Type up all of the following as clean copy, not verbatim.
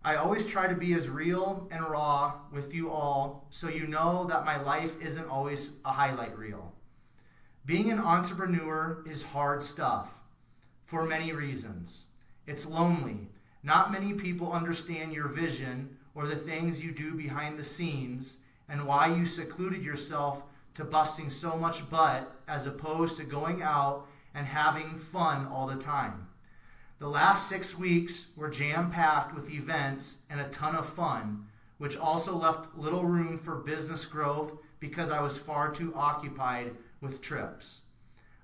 I always try to be as real and raw with you all so you know that my life isn't always a highlight reel. Being an entrepreneur is hard stuff for many reasons. It's lonely. Not many people understand your vision or the things you do behind the scenes and why you secluded yourself to busting so much butt as opposed to going out and having fun all the time. The last 6 weeks were jam-packed with events and a ton of fun, which also left little room for business growth because I was far too occupied with trips.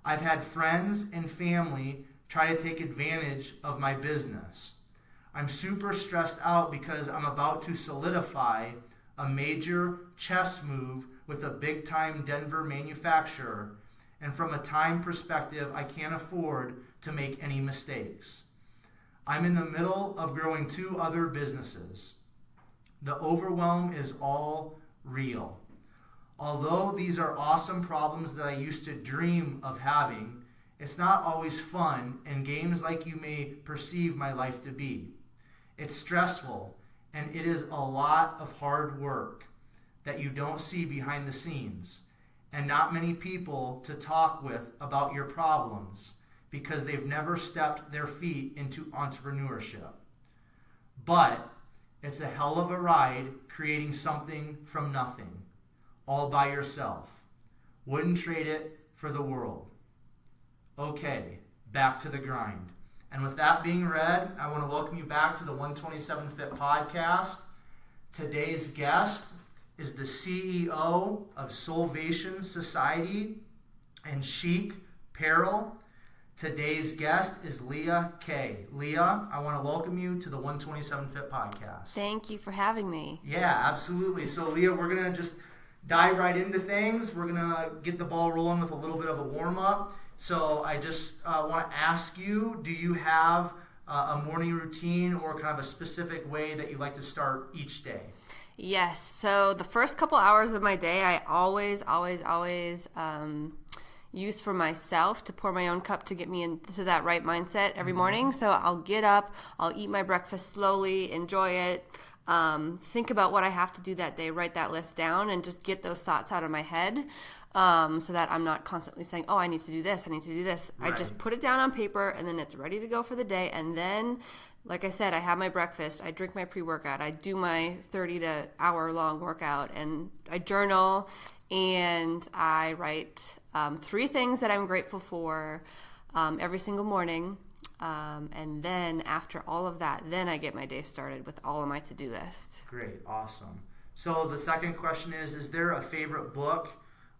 I've had friends and family try to take advantage of my business. I'm super stressed out because I'm about to solidify a major chess move with a big-time Denver manufacturer, and from a time perspective, I can't afford to make any mistakes. I'm in the middle of growing 2 other businesses. The overwhelm is all real. Although these are awesome problems that I used to dream of having, it's not always fun and games like you may perceive my life to be. It's stressful, and it is a lot of hard work that you don't see behind the scenes, and not many people to talk with about your problems because they've never stepped their feet into entrepreneurship. But it's a hell of a ride creating something from nothing, all by yourself. Wouldn't trade it for the world. Okay, back to the grind. And with that being read, I want to welcome you back to the 127 Fit Podcast. Today's guest is the CEO of Soulvation Society and Chicperil. Today's guest is Leah K. Leah, I want to welcome you to the 127 Fit Podcast. Thank you for having me. Yeah, absolutely. So Leah, we're going to just dive right into things. We're going to get the ball rolling with a little bit of a warm-up. So I just want to ask you, do you have a morning routine or kind of a specific way that you like to start each day? Yes. So the first couple hours of my day, I always use for myself to pour my own cup to get me into that right mindset every morning. So I'll get up, I'll eat my breakfast slowly, enjoy it, think about what I have to do that day, write that list down, and just get those thoughts out of my head. So that I'm not constantly saying, oh, I need to do this, I need to do this. Right. I just put it down on paper, and then it's ready to go for the day. And then, like I said, I have my breakfast, I drink my pre-workout, I do my 30 to hour-long workout, and I journal, and I write 3 things that I'm grateful for every single morning. And then after all of that, then I get my day started with all of my to-do list. Great, awesome. So the second question is there a favorite book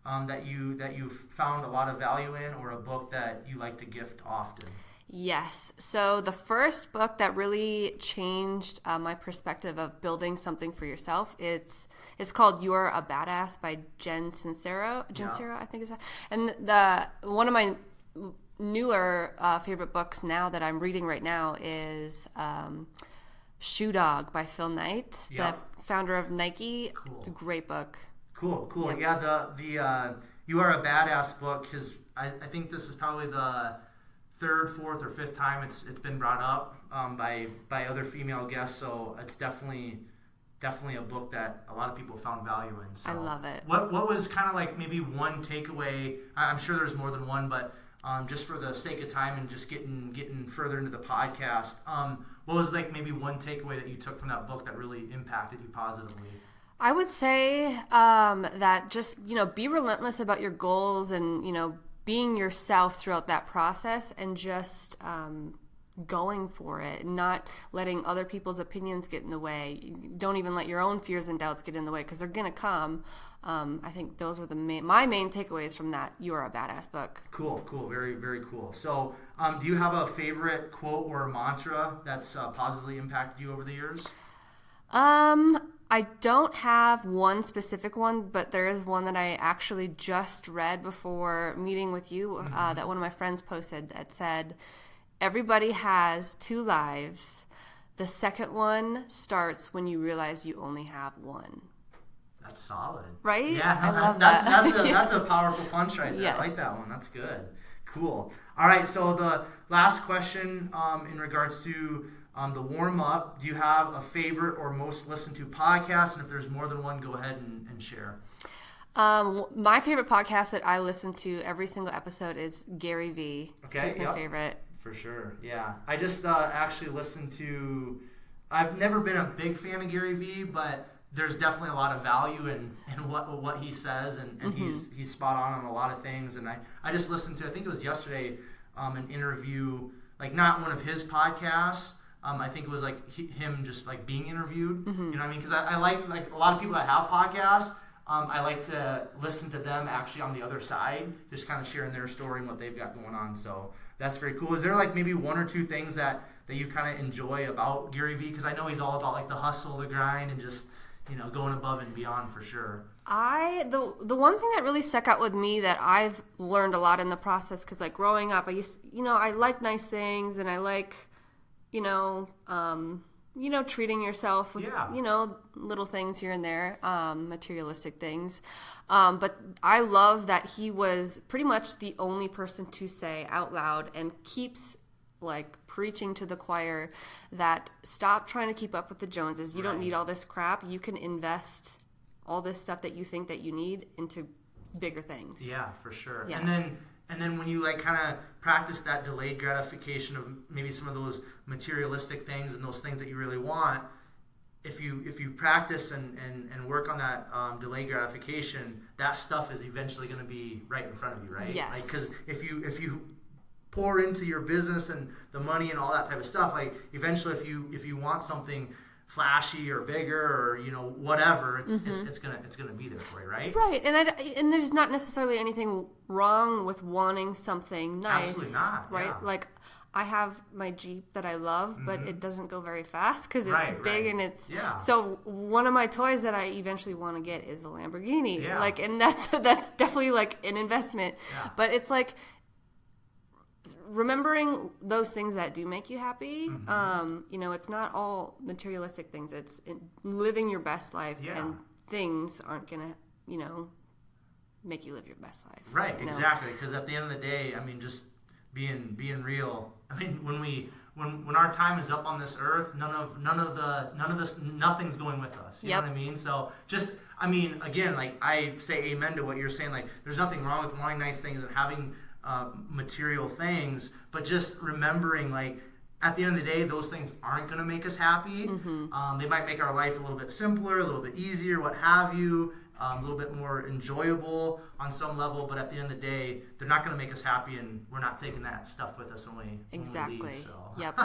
that you've found a lot of value in, or a book that you like to gift often? Yes. So the first book that really changed my perspective of building something for yourself, it's called "You're a Badass" by Jen Sincero. I think is that. And one of my newer favorite books now that I'm reading right now is Shoe Dog by Phil Knight, the founder of Nike. Cool. It's a great book. Yep. Yeah, the "You Are a Badass" book, because I think this is probably the 3rd, 4th, or 5th time it's been brought up by other female guests. So it's definitely a book that a lot of people found value in. So I love it. What was kind of like maybe one takeaway? I'm sure there's more than one, but just for the sake of time and just getting further into the podcast, what was like maybe one takeaway that you took from that book that really impacted you positively? I would say that just, be relentless about your goals and, being yourself throughout that process, and just going for it, not letting other people's opinions get in the way. Don't even let your own fears and doubts get in the way, because they're going to come. I think those were my main takeaways from that "You Are a Badass" book. Cool. Very, very cool. So do you have a favorite quote or mantra that's positively impacted you over the years? I don't have one specific one, but there is one that I actually just read before meeting with you, that one of my friends posted, that said, "Everybody has 2 lives. The second one starts when you realize you only have one." That's solid. Right? Yeah, I love that. That's a powerful punch right there. Yes. I like that one. That's good. Cool. All right, so the last question in regards to the warm-up, do you have a favorite or most listened to podcast? And if there's more than one, go ahead and share. My favorite podcast that I listen to every single episode is Gary V. Okay, He's my favorite. For sure, yeah. I just actually listened to... I've never been a big fan of Gary V, but there's definitely a lot of value in what he says, and he's spot on a lot of things. And I just listened to, I think it was yesterday, an interview, like not one of his podcasts. I think it was like him just like being interviewed. You know what I mean? Because I like a lot of people that have podcasts. I like to listen to them actually on the other side, just kind of sharing their story and what they've got going on. So that's very cool. Is there like maybe one or two things that you kind of enjoy about Gary Vee? Because I know he's all about like the hustle, the grind, and just, you know, going above and beyond for sure. The one thing that really stuck out with me that I've learned a lot in the process, because like growing up, I like nice things, and I like, treating yourself with, little things here and there, materialistic things. But I love that he was pretty much the only person to say out loud and keeps like preaching to the choir that stop trying to keep up with the Joneses. You don't need all this crap. You can invest all this stuff that you think that you need into bigger things. Yeah, for sure. Yeah. And then when you like kind of practice that delayed gratification of maybe some of those materialistic things and those things that you really want, if you practice and work on that delayed gratification, that stuff is eventually going to be right in front of you, right? Yes. Because if you pour into your business and the money and all that type of stuff, like eventually if you want something flashy or bigger or whatever, it's gonna be there for you, right? Right, and there's not necessarily anything wrong with wanting something nice. Absolutely not. Right, yeah. Like I have my Jeep that I love, but it doesn't go very fast because it's big and it's so one of my toys that I eventually want to get is a Lamborghini. Yeah. Like, and that's definitely like an investment. Yeah. But it's like remembering those things that do make you happy. It's not all materialistic things. It's living your best life, and things aren't gonna, make you live your best life. Right, exactly. Because at the end of the day, I mean, just being real. I mean, when our time is up on this earth, nothing's going with us. You know what I mean? So just, I mean, again, like I say amen to what you're saying. Like, there's nothing wrong with wanting nice things and having material things, but just remembering, like, at the end of the day, those things aren't going to make us happy. They might make our life a little bit simpler, a little bit easier, what have you, a little bit more enjoyable on some level, but at the end of the day, they're not going to make us happy, and we're not taking that stuff with us when we leave. So. Yep.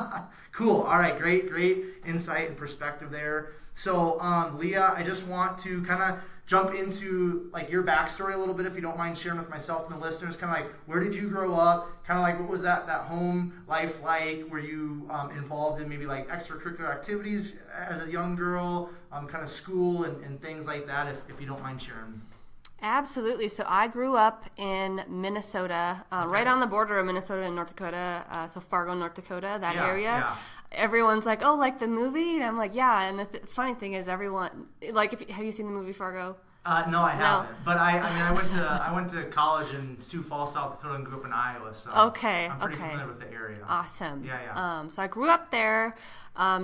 Cool. All right. Great insight and perspective there. So, Leah, I just want to kind of jump into like your backstory a little bit, if you don't mind sharing with myself and the listeners. Kind of like, where did you grow up? Kind of like, what was that home life like? Were you involved in maybe like extracurricular activities as a young girl, kind of school and things like that, if you don't mind sharing? Absolutely. So I grew up in Minnesota, right on the border of Minnesota and North Dakota, so Fargo, North Dakota, that area. Yeah. Everyone's like, oh, like the movie? And I'm like, yeah. And the funny thing is, everyone, like, have you seen the movie Fargo? No, I haven't. But I went to college in Sioux Falls, South Dakota, and grew up in Iowa. So I'm pretty familiar with the area. Awesome. Yeah. So I grew up there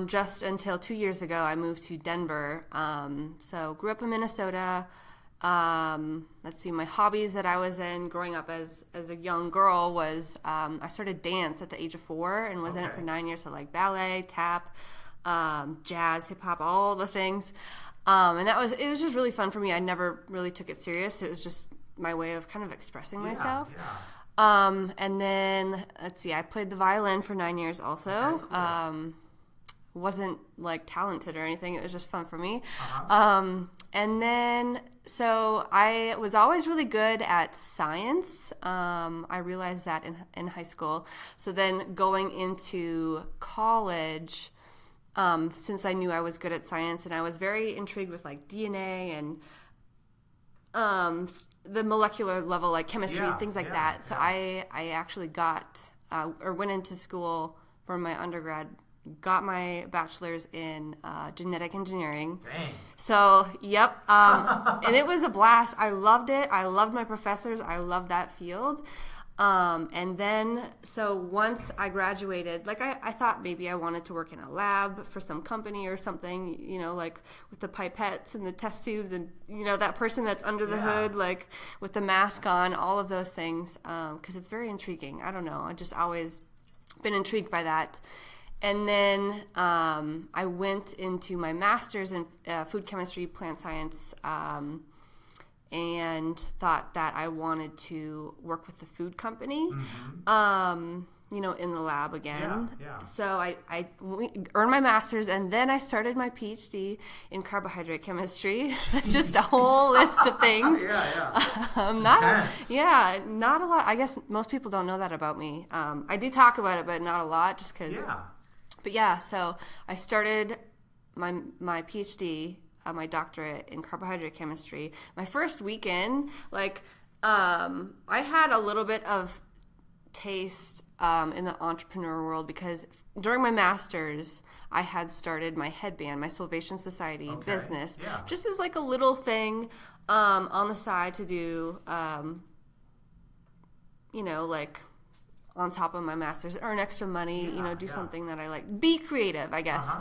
just until 2 years ago. I moved to Denver. So grew up in Minnesota. Let's see, my hobbies that I was in growing up as a young girl was I started dance at the age of 4 and was in it for 9 years. So like ballet, tap, jazz, hip hop, all the things. And it was just really fun for me. I never really took it serious. It was just my way of kind of expressing myself. Yeah. And then let's see, I played the violin for 9 years also. Okay, cool. Wasn't like talented or anything. It was just fun for me. And then, so I was always really good at science. I realized that in high school. So then going into college, since I knew I was good at science, and I was very intrigued with like DNA and the molecular level, like chemistry, things like that. So I actually went into school for my undergrad, got my bachelor's in genetic engineering. Dang. So, yep. And it was a blast. I loved it. I loved my professors. I loved that field. And then, so once I graduated, like I thought maybe I wanted to work in a lab for some company or something, you know, like with the pipettes and the test tubes and, you know, that person that's under the hood, like with the mask on, all of those things, because it's very intriguing. I don't know. I just always been intrigued by that. And then I went into my master's in food chemistry, plant science, and thought that I wanted to work with the food company, you know, in the lab again. So I earned my master's, and then I started my PhD in carbohydrate chemistry. Just a whole list of things. Not a lot. I guess most people don't know that about me. I do talk about it, but not a lot, just because. But yeah, so I started my PhD. My doctorate in carbohydrate chemistry. My first weekend, like, I had a little bit of taste in the entrepreneur world because during my master's, I had started my headband, my Soulvation Society business, just as like a little thing on the side to do, you know, like on top of my master's, earn extra money, you know, do something that I like, be creative, I guess.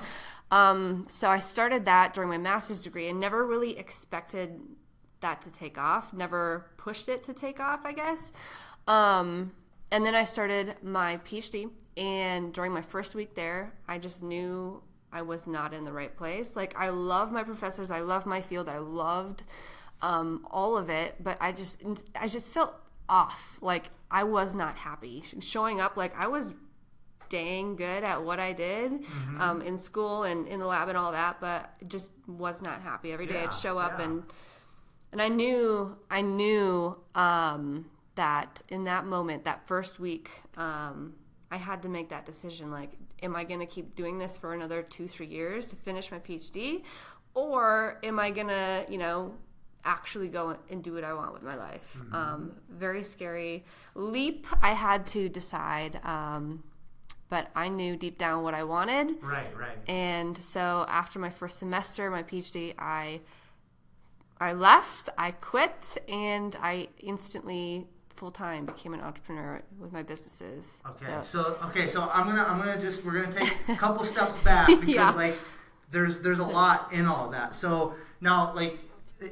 So I started that during my master's degree and never really expected that to take off, never pushed it to take off, I guess. And then I started my PhD, and during my first week there, I just knew I was not in the right place. Like, I love my professors, I love my field, I loved all of it, but I just felt off. Like, I was not happy showing up. Like, I was dang good at what I did in school and in the lab and all that, but just was not happy. Every day I'd show up and I knew that in that moment, that first week, I had to make that decision. Like, am I going to keep doing this for another 2-3 years to finish my PhD, or am I going to, you know, actually go and do what I want with my life? Very scary leap. I had to decide. But I knew deep down what I wanted. Right. And so after my first semester, my PhD, I left, I quit, and I instantly full-time became an entrepreneur with my businesses. So I'm gonna just, we're gonna take a couple steps back because like there's a lot in all of that. So now, like,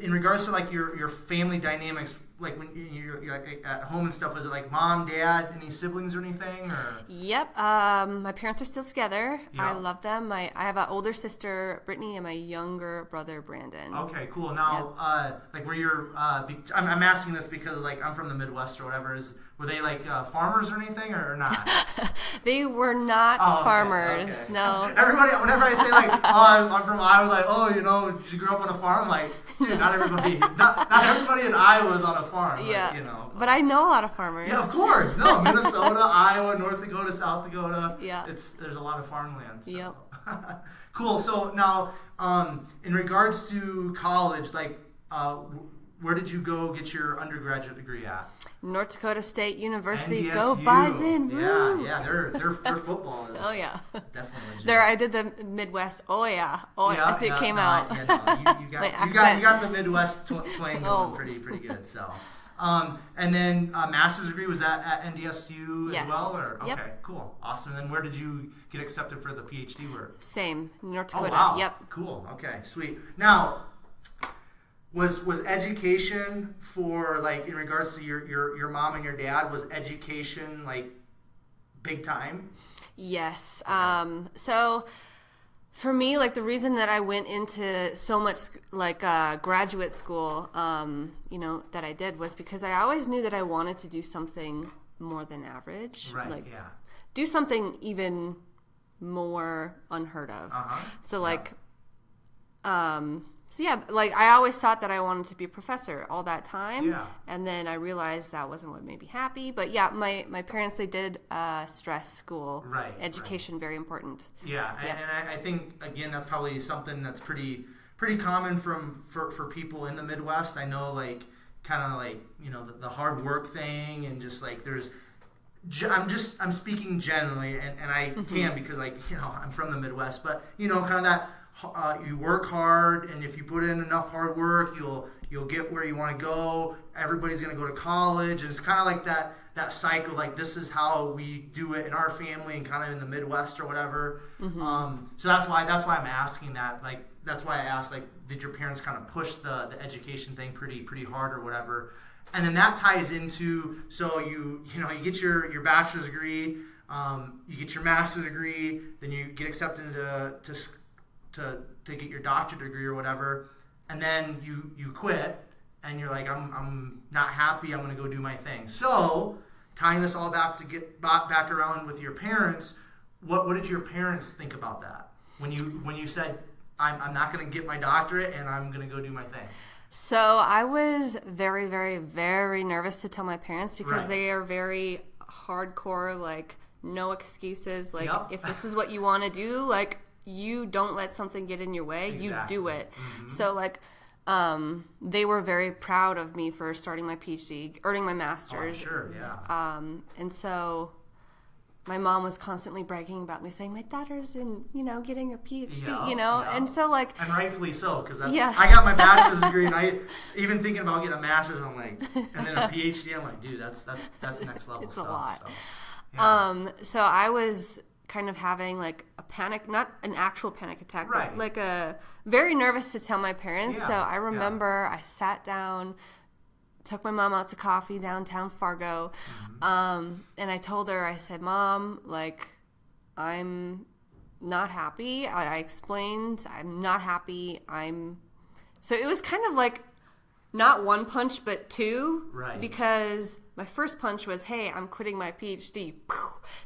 in regards to like your family dynamics, like when you're at home and stuff, was it like mom, dad, any siblings or anything? Or? Yep. My parents are still together. Yep. I love them. I have an older sister, Brittany, and my younger brother, Brandon. Okay, cool. Now, like where you're, I'm asking this because like I'm from the Midwest or whatever. Were they like farmers or anything or not? They were not farmers. Okay. No. Everybody, whenever I say like, I'm from Iowa, like, oh, you know, you grew up on a farm, like, dude, not everybody in Iowa is on a farm. Yeah. Like, you know. But I know a lot of farmers. Yeah, of course. No, Minnesota, Iowa, North Dakota, South Dakota. Yeah. There's a lot of farmland. So. Yep. Cool. So now, in regards to college, like, where did you go get your undergraduate degree at? North Dakota State University. NDSU. Go Bison! Yeah, their football is definitely. There, I did the Midwest. I see it came out. You got the Midwest twang going pretty good. So, and then master's degree, was that at NDSU as well? Or okay, cool, awesome. And then where did you get accepted for the PhD work? Same, North Dakota. Oh, wow. Yep. Cool. Okay, sweet. Now, Was education for, like, in regards to your mom and your dad, was education like big time? Yes. So for me, like, the reason that I went into so much like graduate school, you know, that I did was because I always knew that I wanted to do something more than average. Right. Like, do something even more unheard of. So like, So yeah, like I always thought that I wanted to be a professor all that time. Yeah. And then I realized that wasn't what made me happy. But yeah, my parents, they did stress school. Right. Education, very important. Yeah. And I think, again, that's probably something that's pretty common for people in the Midwest. I know, like, kind of like, you know, the hard work thing, and just like I'm speaking generally, and I can because, like, you know, I'm from the Midwest, but, you know, kind of that you work hard, and if you put in enough hard work, you'll get where you want to go. Everybody's going to go to college, and it's kind of like that cycle, like this is how we do it in our family and kind of in the Midwest or whatever. So that's why I'm asking that. Like that's why I asked, like, did your parents kind of push the education thing pretty hard or whatever? And then that ties into, so you get your bachelor's degree, you get your master's degree, then you get accepted to get your doctorate degree or whatever, and then you quit and you're like, I'm not happy, I'm going to go do my thing. So tying this all back to get back around with your parents, what did your parents think about that when you said, I'm not going to get my doctorate and I'm going to go do my thing? So I was very, very, very nervous to tell my parents because they are very hardcore, like, no excuses. Like, if this is what you want to do, like, you don't let something get in your way. Exactly. You do it. So, like, they were very proud of me for starting my PhD, earning my master's. Oh, sure, yeah. And so my mom was constantly bragging about me, saying my daughter's in, getting a PhD, and so like, and rightfully so, because I got my bachelor's degree, and I even thinking about getting a master's, I'm like, and then a PhD, I'm like, dude, that's next level. It's stuff, a lot. So, yeah. So I was kind of having like a panic, not an actual panic attack, but like a very nervous to tell my parents. So I remember I sat down, took my mom out to coffee downtown Fargo, and I told her, I said, Mom, like, I'm not happy. I explained, I'm not happy. So it was kind of like not one punch, but two, because my first punch was, hey, I'm quitting my PhD.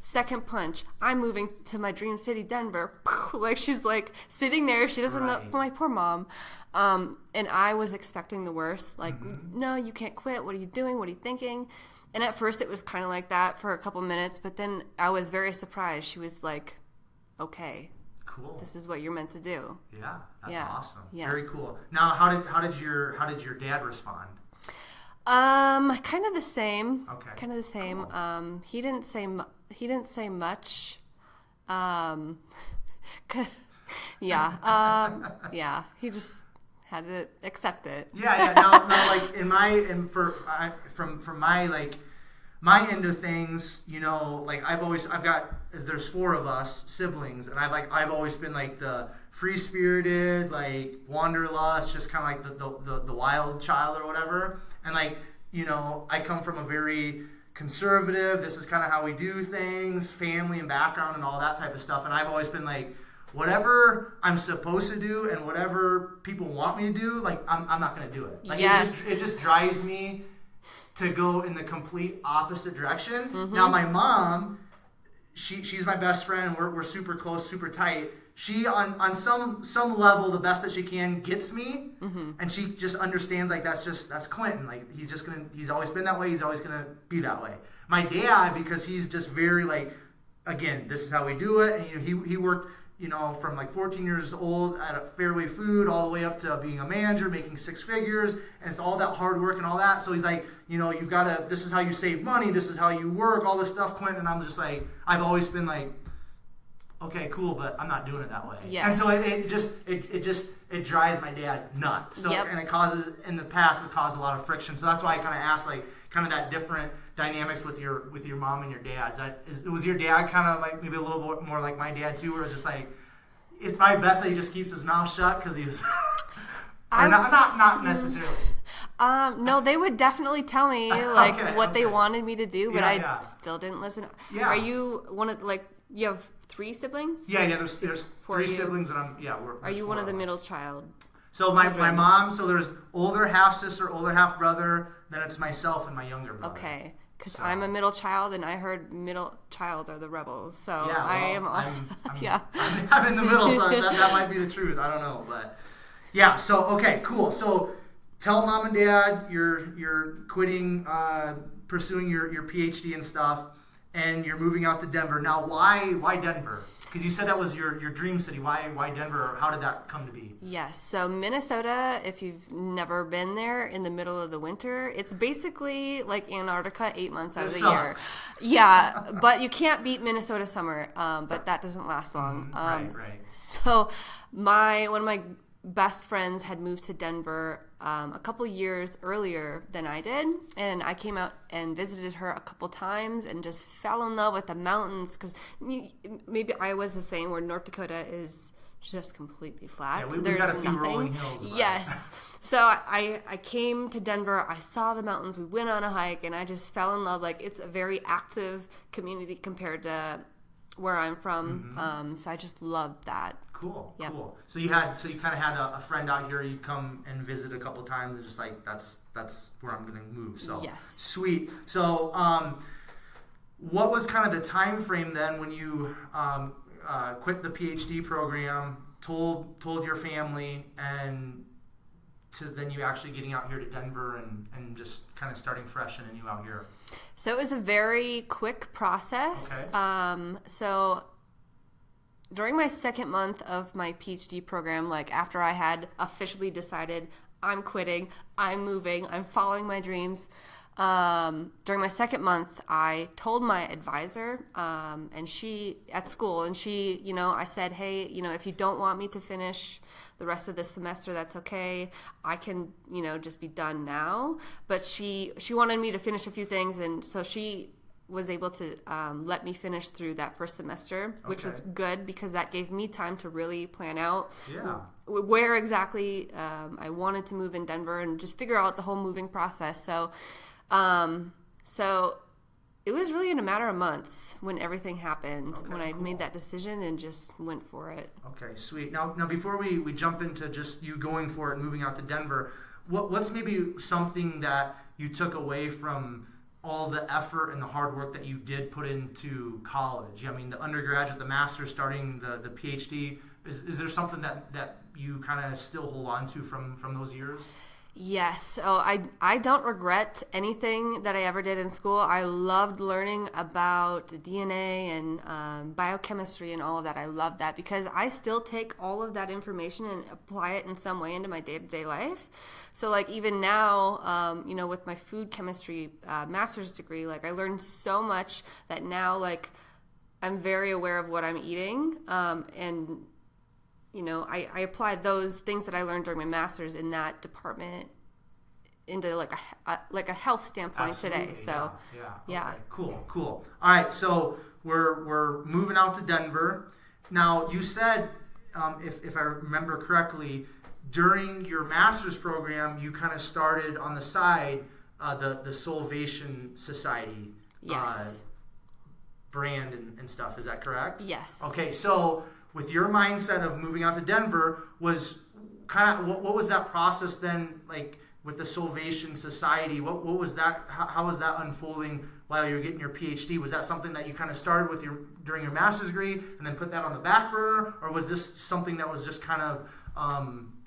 Second punch, I'm moving to my dream city, Denver. Like, she's like sitting there. She doesn't know, my poor mom. And I was expecting the worst. Like, no, you can't quit. What are you doing? What are you thinking? And at first it was kind of like that for a couple minutes, but then I was very surprised. She was like, okay, cool. This is what you're meant to do. Yeah, that's awesome. Yeah. Very cool. Now, how did your dad respond? Kind of the same. Okay. Kind of the same. Cool. He didn't say much. Yeah. He just had to accept it. Yeah. Now, like from my like my end of things, like there's 4 of us siblings, and I've always been like the free spirited, like wanderlust, just kind of like the wild child or whatever. And like, I come from a very conservative, this is kind of how we do things, family and background and all that type of stuff. And I've always been like, whatever I'm supposed to do and whatever people want me to do, like I'm not going to do it. Like it just drives me to go in the complete opposite direction. Now my mom, she's my best friend. We're super close, super tight. She on some level, the best that she can, gets me, and she just understands, like, that's Clinton. Like, he's always been that way. He's always gonna be that way. My dad, because he's just very like, again, this is how we do it. And he worked, from like 14 years old at a Fairway Food all the way up to being a manager, making 6 figures, and it's all that hard work and all that. So he's like, you've got to. This is how you save money. This is how you work. All this stuff, Clinton. And I'm just like, I've always been like, okay, cool, but I'm not doing it that way. Yes. And so it drives my dad nuts. So and it caused a lot of friction. So that's why I kind of asked, like, kind of that different dynamics with your mom and your dad. Was your dad kind of like maybe a little bit more like my dad too, where it's just like, it's probably best that he just keeps his mouth shut because he's not necessarily. No, they would definitely tell me like what they wanted me to do, but I still didn't listen. Yeah. Are you one of you have 3 siblings? Yeah. There's 3 siblings, and are you one of the middle child? So my mom. So there's older half sister, older half brother. Then it's myself and my younger brother. Okay. Because I'm a middle child, and I heard middle child are the rebels. So I am also, I'm in the middle, so that might be the truth. I don't know, but yeah. So okay, cool. So tell mom and dad you're quitting, pursuing your PhD and stuff, and you're moving out to Denver. Now, why Denver? Because you said that was your dream city. Why Denver? Or how did that come to be? Yes. So Minnesota, if you've never been there in the middle of the winter, it's basically like Antarctica 8 months out of the year. Yeah, but you can't beat Minnesota summer, but that doesn't last long. Right. So one of my best friends had moved to Denver a couple years earlier than I did, and I came out and visited her a couple times and just fell in love with the mountains, because maybe Iowa's the same, where North Dakota is just completely flat. Yeah, we got a few rolling hills. Yes. So I came to Denver, I saw the mountains, we went on a hike, and I just fell in love. Like, it's a very active community compared to where I'm from. So I just loved that. Cool. So you kind of had a friend out here. You come and visit a couple times, and just like that's where I'm gonna move. So yes. Sweet. So what was kind of the time frame then when you quit the PhD program, told your family, and to then you actually getting out here to Denver and just kind of starting fresh and anew out here? So it was a very quick process. Okay. So during my second month of my PhD program, like after I had officially decided I'm quitting, I'm moving, I'm following my dreams, during my second month, I told my advisor, and she, at school, and she, I said, hey, if you don't want me to finish the rest of this semester, that's okay. I can, just be done now. But she wanted me to finish a few things, and so she was able to let me finish through that first semester, which was good because that gave me time to really plan out where exactly I wanted to move in Denver and just figure out the whole moving process. So it was really in a matter of months when everything happened, when I made that decision and just went for it. Okay, sweet. Now before we jump into just you going for it and moving out to Denver, what's maybe something that you took away from all the effort and the hard work that you did put into college? I mean, the undergraduate, the master's, starting the PhD. Is there something that you kind of still hold on to from those years? Yes. So I don't regret anything that I ever did in school. I loved learning about DNA and biochemistry and all of that. I loved that because I still take all of that information and apply it in some way into my day-to-day life. So like even now, with my food chemistry master's degree, like I learned so much that now like I'm very aware of what I'm eating, and I applied those things that I learned during my master's in that department into like a health standpoint. Absolutely. Today. So yeah. Okay. Cool. All right, so we're moving out to Denver. Now you said, if I remember correctly, during your master's program, you kind of started on the side the Soulvation Society brand and stuff. Is that correct? Yes. Okay, so with your mindset of moving out to Denver, was kind of what was that process then like with the Soulvation Society? What was that? How was that unfolding while you were getting your PhD? Was that something that you kind of started with during your master's degree and then put that on the back burner, or was this something that was just kind of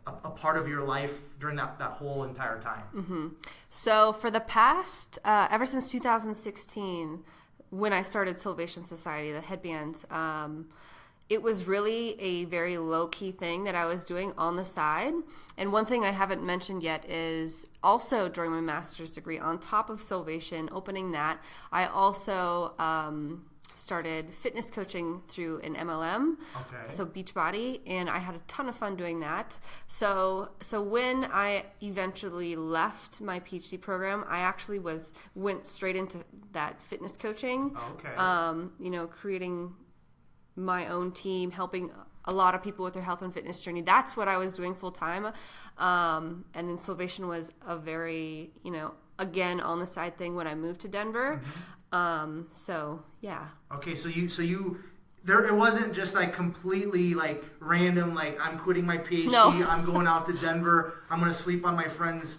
a part of your life during that whole entire time? Mm-hmm. So for the past, ever since 2016, when I started Soulvation Society, the headbands, it was really a very low-key thing that I was doing on the side. And one thing I haven't mentioned yet is also during my master's degree, on top of Soulvation, opening that, I also started fitness coaching through an MLM, so Beachbody, and I had a ton of fun doing that. So when I eventually left my PhD program, I actually went straight into that fitness coaching, creating my own team, helping a lot of people with their health and fitness journey. That's what I was doing full time. And then Soulvation was a very, again, on the side thing when I moved to Denver. So yeah. Okay. So you there, it wasn't just like completely like random, like I'm quitting my PhD. No. I'm going out to Denver. I'm going to sleep on my friend's,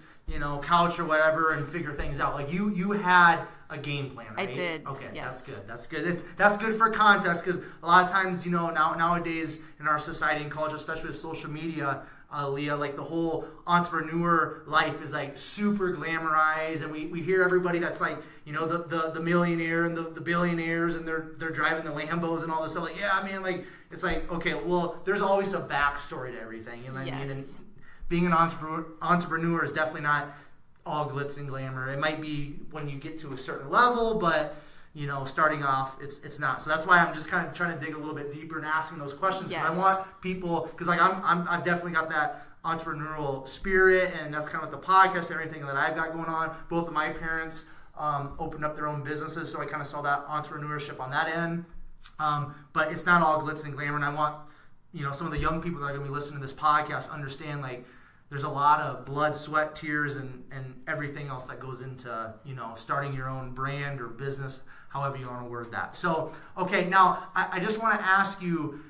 couch or whatever and figure things out. Like you had a game plan, right? I did. Okay, yes. That's good. That's good for context, because a lot of times, nowadays in our society and culture, especially with social media, Leah, like the whole entrepreneur life is like super glamorized, and we hear everybody that's like, the millionaire and the billionaires, and they're driving the Lambos and all this stuff. Like, yeah, man, like it's like, okay, well, there's always a backstory to everything. You know what I mean? And being an entrepreneur is definitely not all glitz and glamour. It might be when you get to a certain level, but starting off, it's not. So that's why I'm just kind of trying to dig a little bit deeper and asking those questions, because I want people, because like I've definitely got that entrepreneurial spirit, and that's kind of the podcast and everything that I've got going on. Both of my parents opened up their own businesses, so I kind of saw that entrepreneurship on that end. But it's not all glitz and glamour, and I want some of the young people that are going to be listening to this podcast understand, like, there's a lot of blood, sweat, tears, and everything else that goes into starting your own brand or business, however you want to word that. So, okay, now I just want to ask you,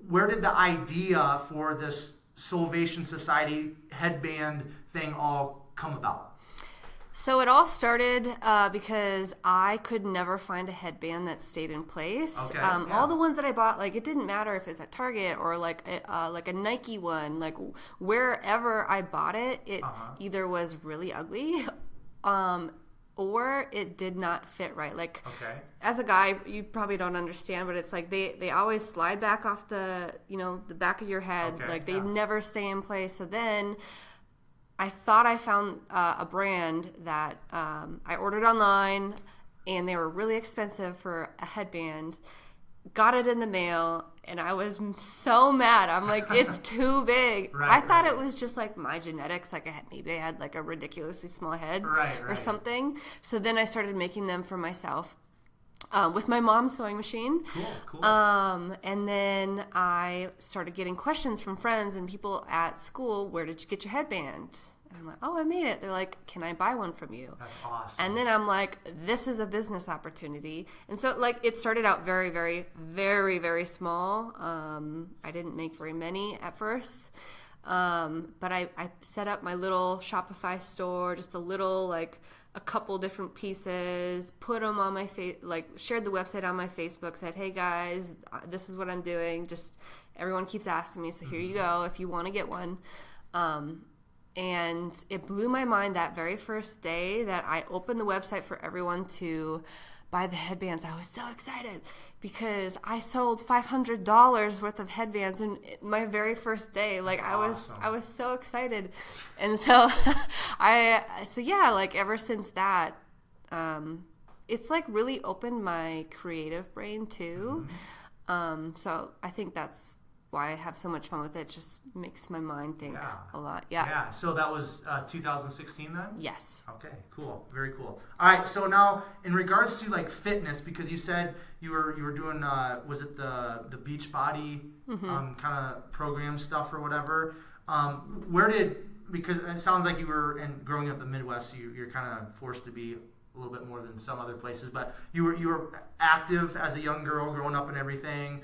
where did the idea for this Soulvation Society headband thing all come about? So it all started because I could never find a headband that stayed in place. Okay, all the ones that I bought, like, it didn't matter if it was at Target or like a Nike one. Like, wherever I bought it, it either was really ugly, or it did not fit right. Like, as a guy, you probably don't understand, but it's like they always slide back off the the back of your head. They never stay in place. So then I thought I found a brand that I ordered online, and they were really expensive for a headband. Got it in the mail, and I was so mad. I'm like, it's too big. I thought it was just like my genetics, like maybe I had like a ridiculously small head or something. So then I started making them for myself. With my mom's sewing machine. Cool. And then I started getting questions from friends and people at school, where did you get your headband? And I'm like, oh, I made it. They're like, can I buy one from you? That's awesome. And then I'm like, this is a business opportunity. And so, like, it started out very, very, very, very small. I didn't make very many at first. But I set up my little Shopify store, just a little, like, a couple different pieces, put them on my shared the website on my Facebook, said, hey guys, this is what I'm doing. Just everyone keeps asking me, so here you go if you want to get one. And it blew my mind that very first day that I opened the website for everyone to buy the headbands. I was so excited because I sold $500 worth of headbands in my very first day. Like, That's I was so excited. And so like, ever since that, it's like really opened my creative brain too. So I think that's why I have so much fun with it. Just makes my mind think a lot. Yeah. So that was 2016 then? Yes. Okay, cool. Very cool. All right, so now in regards to like fitness, because you said you were doing was it the Beachbody kind of program stuff or whatever? Because it sounds like you were, and growing up in the Midwest, you're kind of forced to be a little bit more than some other places, but you were active as a young girl growing up and everything.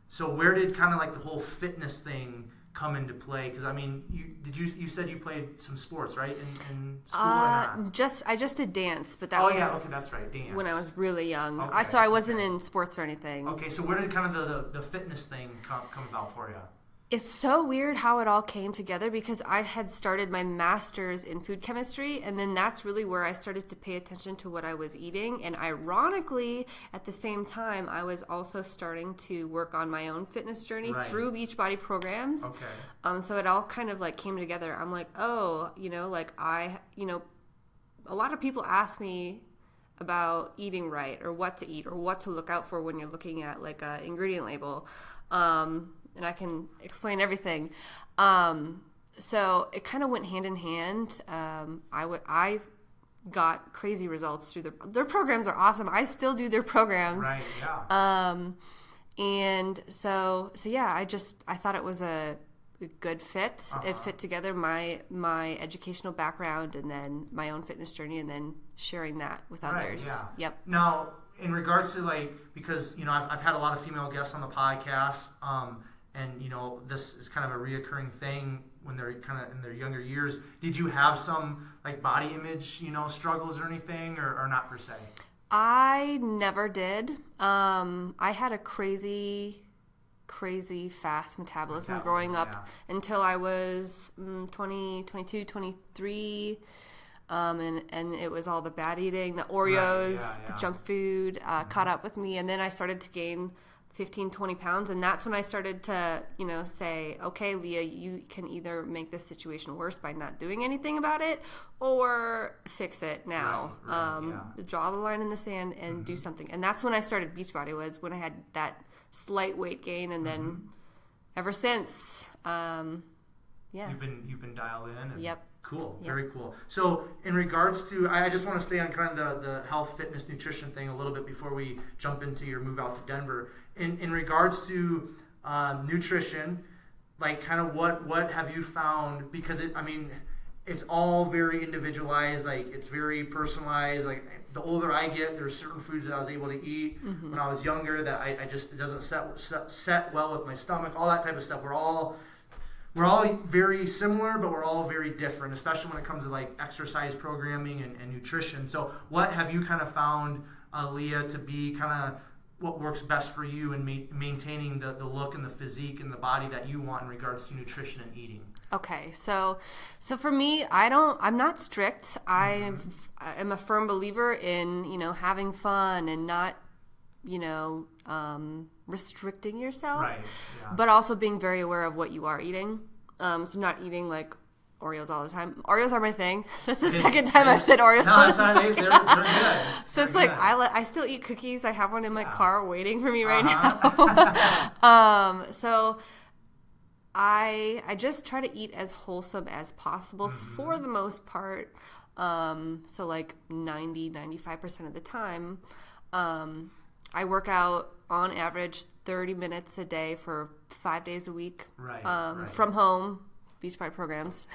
So where did kind of like the whole fitness thing come into play? Because I mean, you said you played some sports, right, in school or not? I just did dance, but that was okay, that's right, dance. When I was really young. Okay, So I wasn't in sports or anything. Okay, so where did kind of the fitness thing come about for you? It's so weird how it all came together, because I had started my master's in food chemistry, and then that's really where I started to pay attention to what I was eating. And ironically, at the same time, I was also starting to work on my own fitness journey through Beachbody programs. Okay. So it all kind of like came together. I'm like, oh, a lot of people ask me about eating right, or what to eat, or what to look out for when you're looking at like a ingredient label. And I can explain everything. So it kind of went hand in hand. I got crazy results through their programs are awesome. I still do their programs. Right, yeah. And so yeah, I thought it was a good fit. It fit together my educational background and then my own fitness journey, and then sharing that with others. Yeah. Yep. Now, in regards to like, because I've had a lot of female guests on the podcast, and this is kind of a reoccurring thing when they're kind of in their younger years. Did you have some like body image struggles or anything, or not per se? I never did. I had a crazy crazy fast metabolism growing up until I was 22, 23. And it was all the bad eating, the Oreos, the junk food caught up with me. And then I started to gain 15, 20 pounds. And that's when I started to, say, okay, Leah, you can either make this situation worse by not doing anything about it or fix it now. Draw the line in the sand and do something. And that's when I started Beachbody, was when I had that slight weight gain. And then ever since, You've been dialed in. And Yep. Cool. Very cool. So in regards to, I just want to stay on kind of the health, fitness, nutrition thing a little bit before we jump into your move out to Denver. In regards to nutrition, like kind of what have you found? Because it's all very individualized. Like it's very personalized. Like the older I get, there's certain foods that I was able to eat when I was younger that I just, it doesn't set well with my stomach, all that type of stuff. We're all very similar, but we're all very different, especially when it comes to like exercise programming and nutrition. So what have you kind of found, Leah, to be kind of what works best for you in maintaining the look and the physique and the body that you want in regards to nutrition and eating? Okay, so for me, I'm not strict. I am a firm believer in, having fun and not, restricting yourself, but also being very aware of what you are eating. So not eating like Oreos all the time. Oreos are my thing. That's the second time I've said Oreos. No, they're good. So it's like I still eat cookies. I have one in my car waiting for me right now. So I just try to eat as wholesome as possible for the most part. So like 90-95% of the time. I work out on average 30 minutes a day for 5 days a week. From home, Beachbody programs.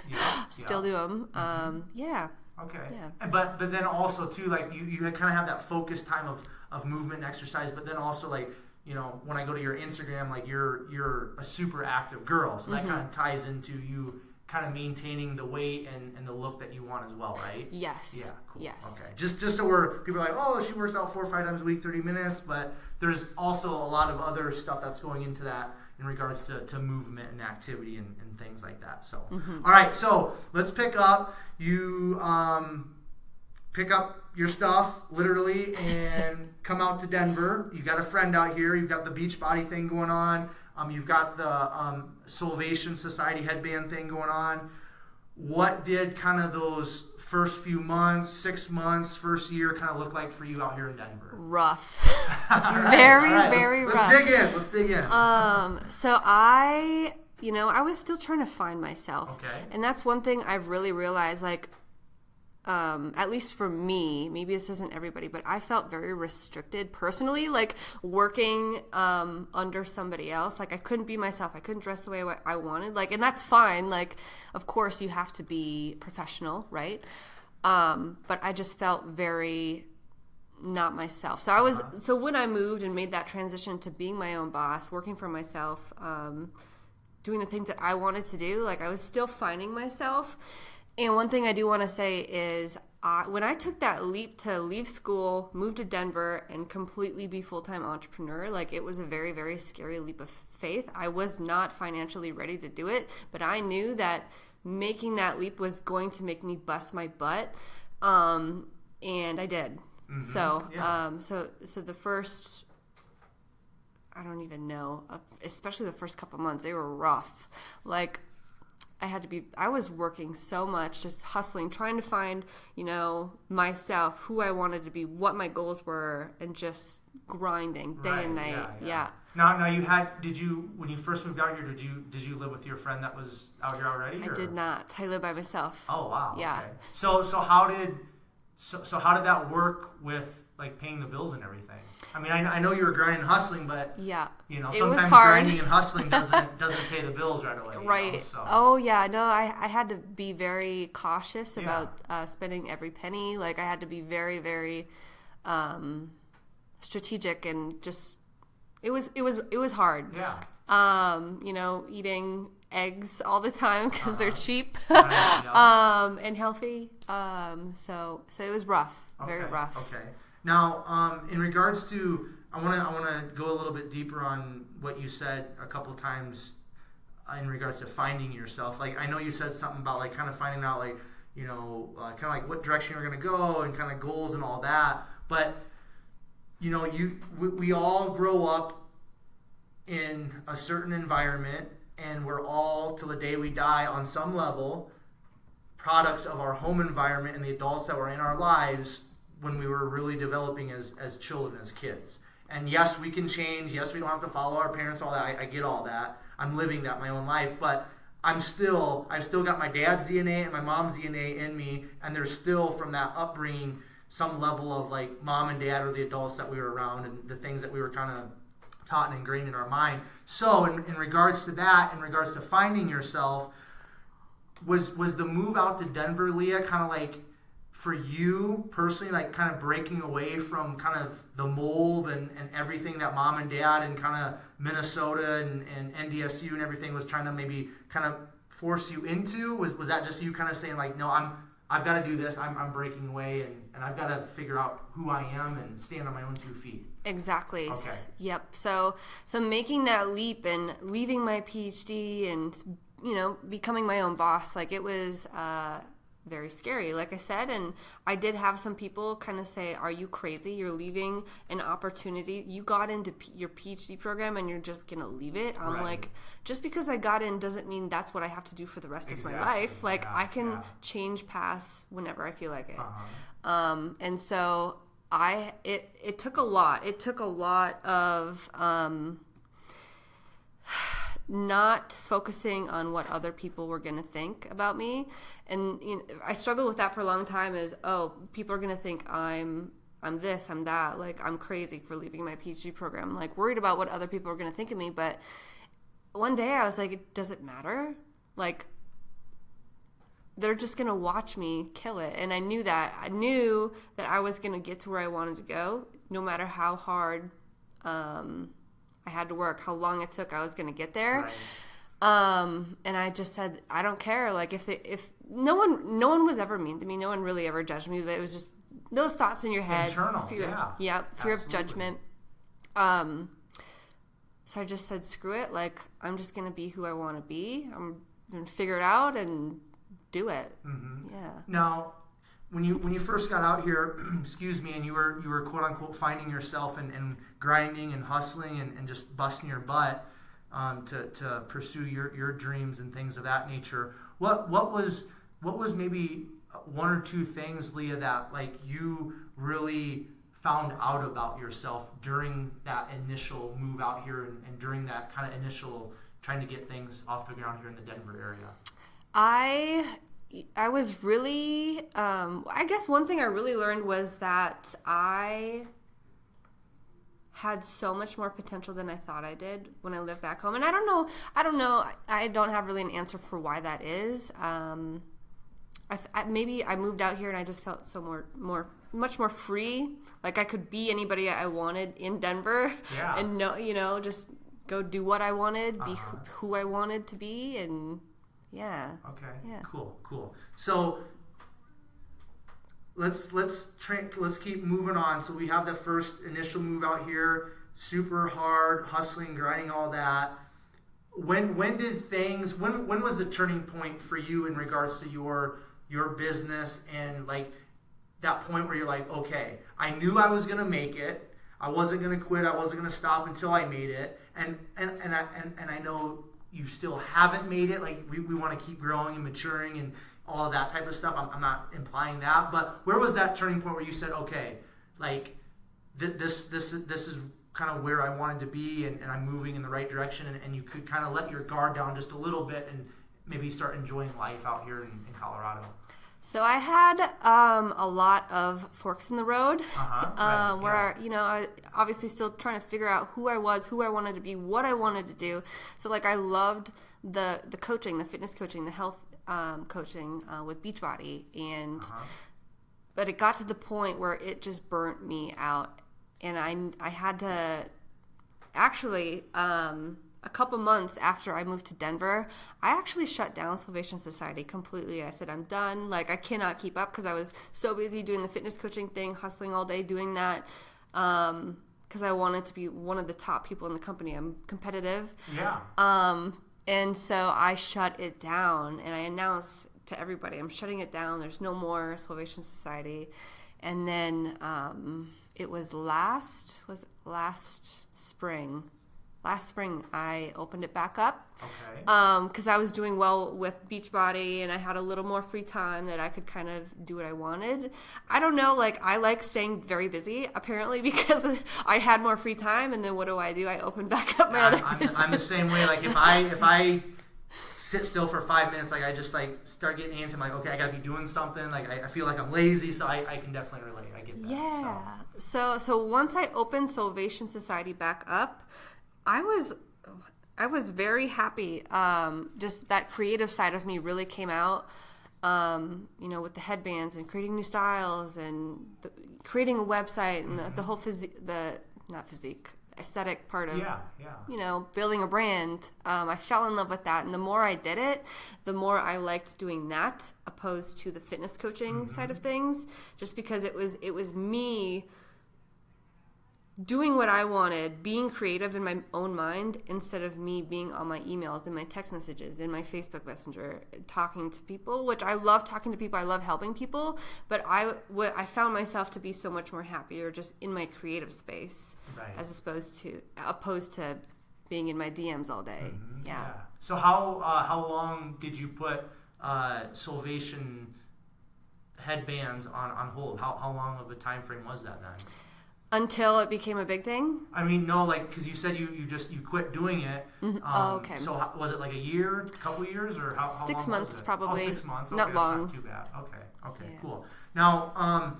Still do them. Okay. Yeah. But then also too, like you kind of have that focused time of movement and exercise, but then also like, when I go to your Instagram, like you're a super active girl. So that kind of ties into you kind of maintaining the weight and the look that you want as well, right? Yes. Yeah, cool. Yes. Okay. Just so people are like, oh, she works out 4 or 5 times a week, 30 minutes, but there's also a lot of other stuff that's going into that in regards to movement and activity and things like that. So, all right, so let's pick up. You pick up your stuff, literally, and come out to Denver. You got a friend out here. You've got the Beachbody thing going on. You've got the Soulvation Society headband thing going on. What did kind of those first few months, 6 months, first year kind of look like for you out here in Denver? Rough. Very rough. Let's dig in. So I was still trying to find myself. Okay. And that's one thing I've really realized, like, at least for me, maybe this isn't everybody, but I felt very restricted personally, like working under somebody else. Like I couldn't be myself. I couldn't dress the way I wanted. Like, and that's fine. Like, of course you have to be professional, right? But I just felt very not myself. So so when I moved and made that transition to being my own boss, working for myself, doing the things that I wanted to do, like I was still finding myself. And one thing I do want to say is when I took that leap to leave school, move to Denver, and completely be full-time entrepreneur, like it was a very, very scary leap of faith. I was not financially ready to do it, but I knew that making that leap was going to make me bust my butt, and I did. So, so the first, I don't even know, especially the first couple months, they were rough. Like, I was working so much, just hustling, trying to find, myself, who I wanted to be, what my goals were, and just grinding day and night. Yeah. Now when you first moved out here, did you live with your friend that was out here already? I did not. I lived by myself. Oh, wow. Yeah. Okay. So how did that work with like paying the bills and everything? I mean, I know you were grinding and hustling, but sometimes grinding and hustling doesn't pay the bills right away. Right. So. Oh yeah. No, I had to be very cautious about spending every penny. Like I had to be very, very strategic, and just it was hard. Yeah. Eating eggs all the time because they're cheap and healthy. So it was rough. Very rough. Okay. Now, in regards to I want to go a little bit deeper on what you said a couple times in regards to finding yourself. Like, I know you said something about like kind of finding out like, you know, kind of like what direction you're going to go and kind of goals and all that. But, you know, we all grow up in a certain environment, and we're all, till the day we die, on some level, products of our home environment and the adults that were in our lives when we were really developing as children, as kids. And yes, we can change. Yes, we don't have to follow our parents, all that. I get all that. I'm living that my own life, but I've still got my dad's DNA and my mom's DNA in me, and there's still from that upbringing some level of like mom and dad or the adults that we were around and the things that we were kind of taught and ingrained in our mind. So in regards to that, in regards to finding yourself, was the move out to Denver, Leah, kind of like for you personally, like kind of breaking away from kind of the mold and everything that mom and dad and kind of Minnesota and NDSU and everything was trying to maybe kind of force you into? Was that just you kind of saying like, no, I've got to do this, I'm breaking away and I've got to figure out who I am and stand on my own 2 feet? Exactly. Okay. Yep. So making that leap and leaving my PhD and, you know, becoming my own boss, like it was very scary, like I said. And I did have some people kind of say, are you crazy? You're leaving an opportunity. You got into your PhD program and you're just going to leave it? I'm Right. like, just because I got in doesn't mean that's what I have to do for the rest of my life. Like I can change paths whenever I feel like it. And so it took a lot. It took a lot of not focusing on what other people were going to think about me. And you know, I struggled with that for a long time is, oh, people are going to think I'm this, I'm that, like I'm crazy for leaving my PhD program. I'm like worried about what other people are going to think of me. But one day I was like, does it matter? Like they're just going to watch me kill it. And I knew that I was going to get to where I wanted to go, no matter how hard I had to work, how long it took, I was going to get there. Right. And I just said, I don't care. Like if no one was ever mean to me. No one really ever judged me, but it was just those thoughts in your head. Internal, fear of judgment. So I just said, screw it. Like I'm just going to be who I want to be. I'm going to figure it out and do it. Mm-hmm. Yeah. Now, when you first got out here, excuse me, and you were quote unquote finding yourself and grinding and hustling and just busting your butt to pursue your dreams and things of that nature. What was maybe one or two things, Leah, that like you really found out about yourself during that initial move out here and during that kind of initial trying to get things off the ground here in the Denver area? I was really, I guess one thing I really learned was that I had so much more potential than I thought I did when I lived back home. And I don't know, I don't have really an answer for why that is. Maybe I moved out here and I just felt so much more free. Like I could be anybody I wanted in Denver and just go do what I wanted, be who I wanted to be. And yeah. Okay. Yeah. Cool. So let's keep moving on. So we have the first initial move out here, super hard, hustling, grinding, all that. When was the turning point for you in regards to your business and like that point where you're like, okay, I knew I was gonna make it. I wasn't gonna quit. I wasn't gonna stop until I made it. And I know you still haven't made it. Like we want to keep growing and maturing and all of that type of stuff. I'm not implying that, but where was that turning point where you said, okay, like this is kind of where I wanted to be and I'm moving in the right direction, and you could kind of let your guard down just a little bit and maybe start enjoying life out here in Colorado? So I had a lot of forks in the road, where I obviously still trying to figure out who I was, who I wanted to be, what I wanted to do. So like I loved the coaching, the fitness coaching, the health coaching with Beachbody, and but it got to the point where it just burnt me out, and I had to actually. A couple months after I moved to Denver, I actually shut down Soulvation Society completely. I said, I'm done. Like, I cannot keep up because I was so busy doing the fitness coaching thing, hustling all day, doing that. Because because I wanted to be one of the top people in the company. I'm competitive. Yeah. And so I shut it down, and I announced to everybody, I'm shutting it down. There's no more Soulvation Society. And then it was last spring. Last spring, I opened it back up. Okay. Because I was doing well with Beachbody, and I had a little more free time that I could kind of do what I wanted. I don't know, like, I like staying very busy, apparently, because I had more free time, and then what do? I open back up my other business. I'm the same way. Like, if I sit still for 5 minutes, like, I just, like, start getting antsy. I'm like, okay, I gotta be doing something. Like, I feel like I'm lazy, so I can definitely relate. I get that. Yeah. So once I opened Soulvation Society back up, I was very happy. Just that creative side of me really came out, with the headbands and creating new styles and creating a website and the whole aesthetic part of, building a brand. I fell in love with that. And the more I did it, the more I liked doing that opposed to the fitness coaching side of things, just because it was me doing what I wanted, being creative in my own mind instead of me being on my emails and my text messages and my Facebook Messenger, talking to people, which I love talking to people. I love helping people, but I found myself to be so much more happier just in my creative space, as opposed to being in my DMs all day. Mm-hmm. Yeah. So how long did you put Soulvation headbands on hold? How long of a time frame was that then? Until it became a big thing? I mean, no, like, because you said you quit doing it. Okay. So was it like a year, a couple years, or how 6 long months was it? probably. Oh, 6 months. Okay, not long. That's not too bad. Okay, Yeah. Cool. Now,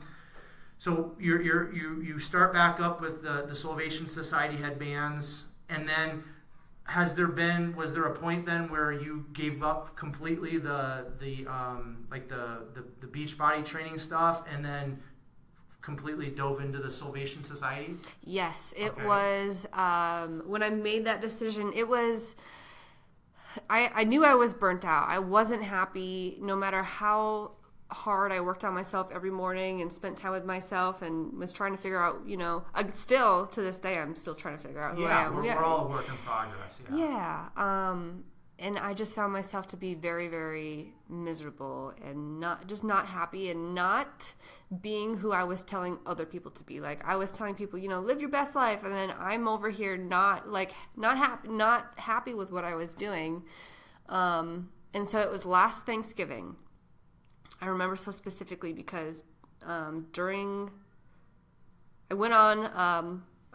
so you start back up with the Soulvation Society headbands, and then was there a point then where you gave up completely the Beachbody training stuff, and then completely dove into the Soulvation Society? Yes, it was. When I made that decision, it was. I knew I was burnt out. I wasn't happy, no matter how hard I worked on myself every morning and spent time with myself and was trying to figure out. Still to this day, I'm still trying to figure out who I am. We're all a work in progress. Yeah. And I just found myself to be very, very miserable and not happy and not being who I was telling other people to be. Like, I was telling people, live your best life, and then I'm over here not happy with what I was doing. And so it was last Thanksgiving. I remember so specifically because I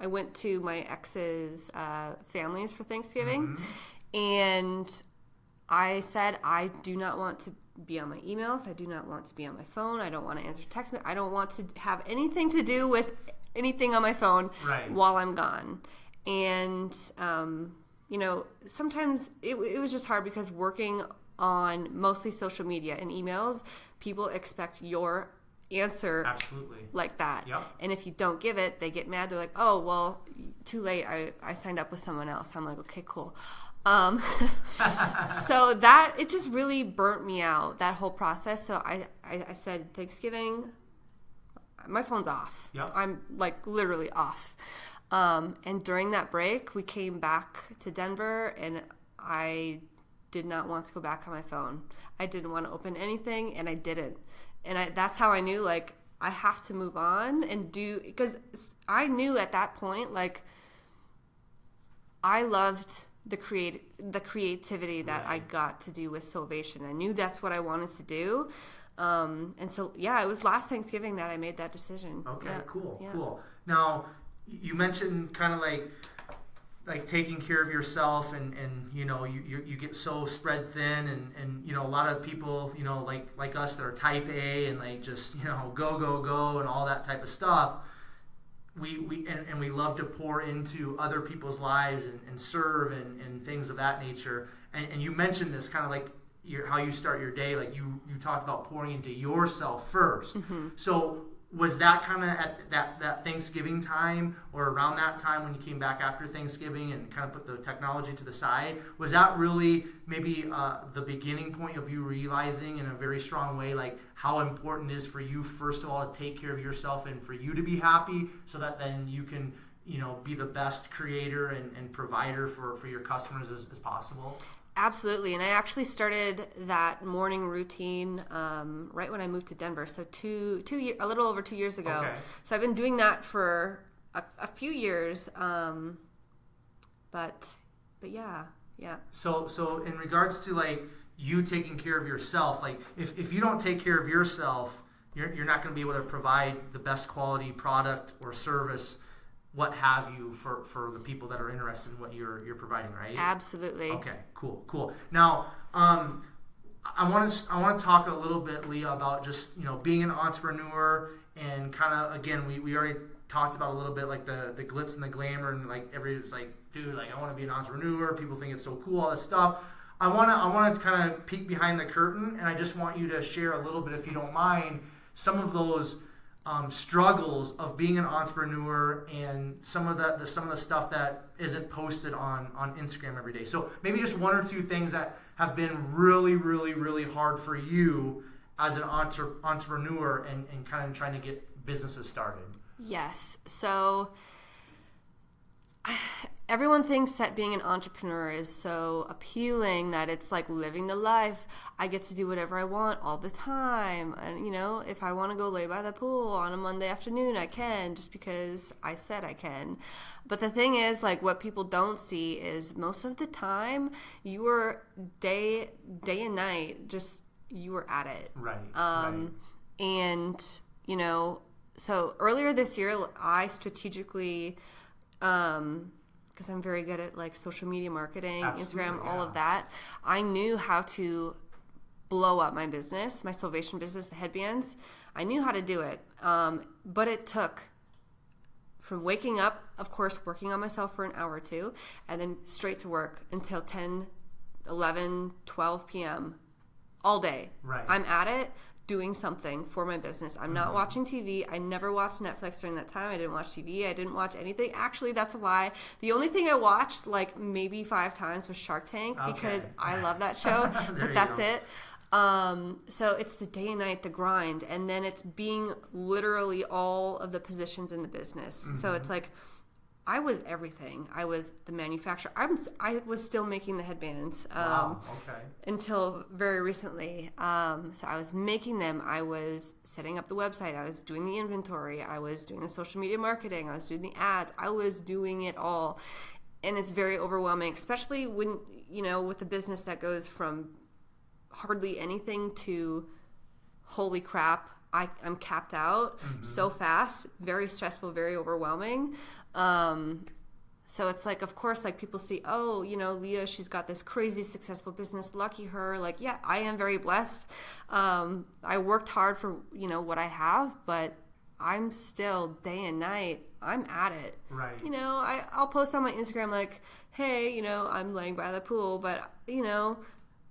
went to my ex's families for Thanksgiving. And I said, I do not want to be on my emails. I do not want to be on my phone. I don't want to answer text. I don't want to have anything to do with anything on my phone while I'm gone. And, sometimes it was just hard because working on mostly social media and emails, people expect your answer like that. Yep. And if you don't give it, they get mad. They're like, oh, well, too late. I signed up with someone else. I'm like, okay, cool. So that, it just really burnt me out, that whole process. So I said, Thanksgiving, my phone's off. Yep. I'm like literally off. And during that break, we came back to Denver, and I did not want to go back on my phone. I didn't want to open anything, and I didn't. And that's how I knew, like, I have to move on and do, because I knew at that point, like, I loved the creativity that I got to do with Soulvation. I knew that's what I wanted to do. And so, it was last Thanksgiving that I made that decision. Okay, cool. Now, you mentioned kind of like taking care of yourself, and you get so spread thin, and a lot of people, like us that are type A and like just, go and all that type of stuff. We love to pour into other people's lives and serve and things of that nature. And you mentioned this kind of like how you start your day. Like you talked about pouring into yourself first. Mm-hmm. So was that kind of at that Thanksgiving time, or around that time when you came back after Thanksgiving and kind of put the technology to the side? Was that really maybe the beginning point of you realizing in a very strong way, like, how important it is for you, first of all, to take care of yourself and for you to be happy, so that then you can, be the best creator and provider for your customers as possible? Absolutely. And I actually started that morning routine right when I moved to Denver. So a little over 2 years ago. Okay. So I've been doing that for a few years. But yeah. So in regards to like you taking care of yourself, like if you don't take care of yourself, you're not going to be able to provide the best quality product or service, what have you, for the people that are interested in what you're providing, right? Absolutely. Okay, cool. Now, I want to talk a little bit, Leah, about just being an entrepreneur, and kind of, again, we already talked about a little bit like the glitz and the glamour, and like everybody's like, dude, like I want to be an entrepreneur. People think it's so cool, all this stuff. I want to kind of peek behind the curtain, and I just want you to share a little bit, if you don't mind, some of those struggles of being an entrepreneur, and some of the stuff that isn't posted on Instagram every day. So maybe just one or two things that have been really, really, really hard for you as an entrepreneur and kind of trying to get businesses started. Yes. So everyone thinks that being an entrepreneur is so appealing, that it's like living the life. I get to do whatever I want all the time. And, if I want to go lay by the pool on a Monday afternoon, I can, just because I said I can. But the thing is, like, what people don't see is most of the time you are day and night, just you were at it. Right. And, so earlier this year, I strategically, because I'm very good at like social media marketing, absolutely, Instagram, all of that. I knew how to blow up my business, my Soulvation business, the headbands. I knew how to do it. But it took from waking up, of course, working on myself for an hour or two, and then straight to work until 10, 11, 12 p.m. all day. Right. I'm at it, doing something for my business. I'm not watching TV. I never watched Netflix during that time. I didn't watch TV. I didn't watch anything. Actually, that's a lie. The only thing I watched like maybe 5 times was Shark Tank, because I love that show, but that's it. So it's the day and night, the grind, and then it's being literally all of the positions in the business. Mm-hmm. So it's like I was everything. I was the manufacturer. I was still making the headbands until very recently. So I was making them. I was setting up the website. I was doing the inventory. I was doing the social media marketing. I was doing the ads. I was doing it all. And it's very overwhelming, especially when, with a business that goes from hardly anything to holy crap, I'm capped out so fast, very stressful, very overwhelming. So it's like, of course, like people see, oh, Leah, she's got this crazy successful business. Lucky her. Like, yeah, I am very blessed. I worked hard for, what I have, but I'm still day and night. I'm at it. Right. I'll post on my Instagram like, hey, I'm laying by the pool, but,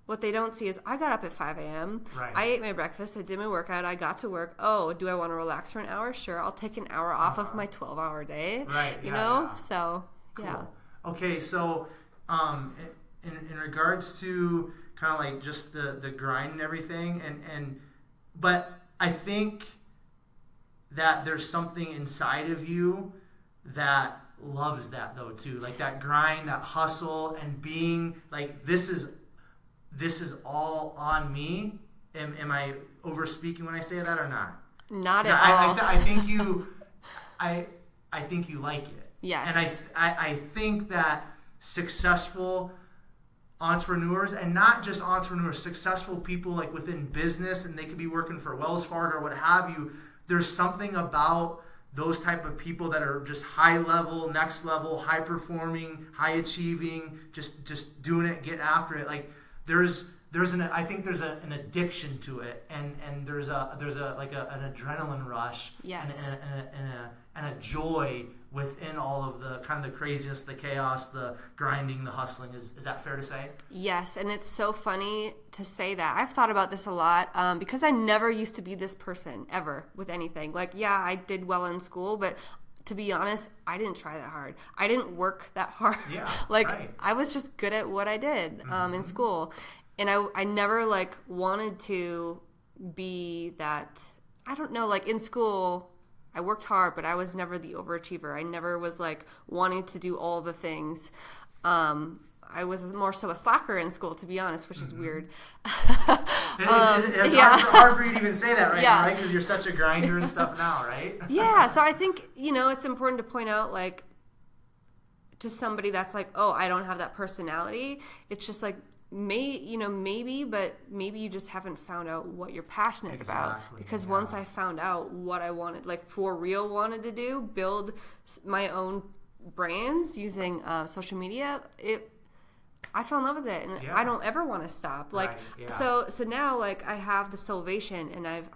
what they don't see is I got up at 5 a.m. Right. I ate my breakfast. I did my workout. I got to work. Oh, do I want to relax for an hour? Sure. I'll take an hour off of my 12-hour day. Right. Yeah. So, cool. Yeah. Okay. So, in regards to kind of like just the grind and everything, but I think that there's something inside of you that loves that though too, like that grind, that hustle, and being like, this is all on me. Am I over speaking when I say that or not? Not at all. I think you like it. Yes. And I think that successful entrepreneurs, and not just entrepreneurs, successful people like within business, and they could be working for Wells Fargo or what have you, there's something about those type of people that are just high level, next level, high performing, high achieving, just doing it, getting after it. Like, I think there's an addiction to it, and there's an adrenaline rush, yes, and a joy within all of the kind of the craziness, the chaos, the grinding, the hustling. Is that fair to say? Yes, and it's so funny to say that. I've thought about this a lot because I never used to be this person ever with anything. Like, yeah, I did well in school, but to be honest, I didn't try that hard. I didn't work that hard. Yeah, right. I was just good at what I did in school. And I never, wanted to be that, I don't know, in school, I worked hard, but I was never the overachiever. I never was like wanting to do all the things. I was more so a slacker in school, to be honest, which is weird. It's hard for you to even say that right now, right? Because you're such a grinder and stuff now, right? Yeah, so I think, it's important to point out, like, to somebody that's like, oh, I don't have that personality. It's just like, maybe, but maybe you just haven't found out what you're passionate about. Because once I found out what I wanted, like for real wanted to do, build my own brands using social media, I fell in love with it, and I don't ever want to stop. Like, so now, like, I have the Soulvation, and I've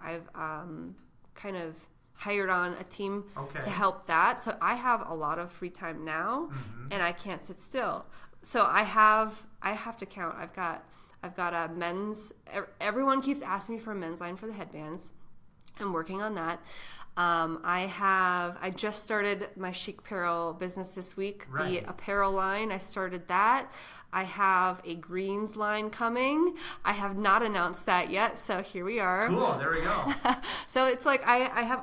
kind of hired on a team to help that. So I have a lot of free time now, and I can't sit still. So I have to count. I've got a men's. Everyone keeps asking me for a men's line for the headbands. I'm working on that. I just started my Chicperil business this week. Right. The apparel line, I started that. I have a greens line coming. I have not announced that yet, so here we are. Cool, there we go. So it's like I have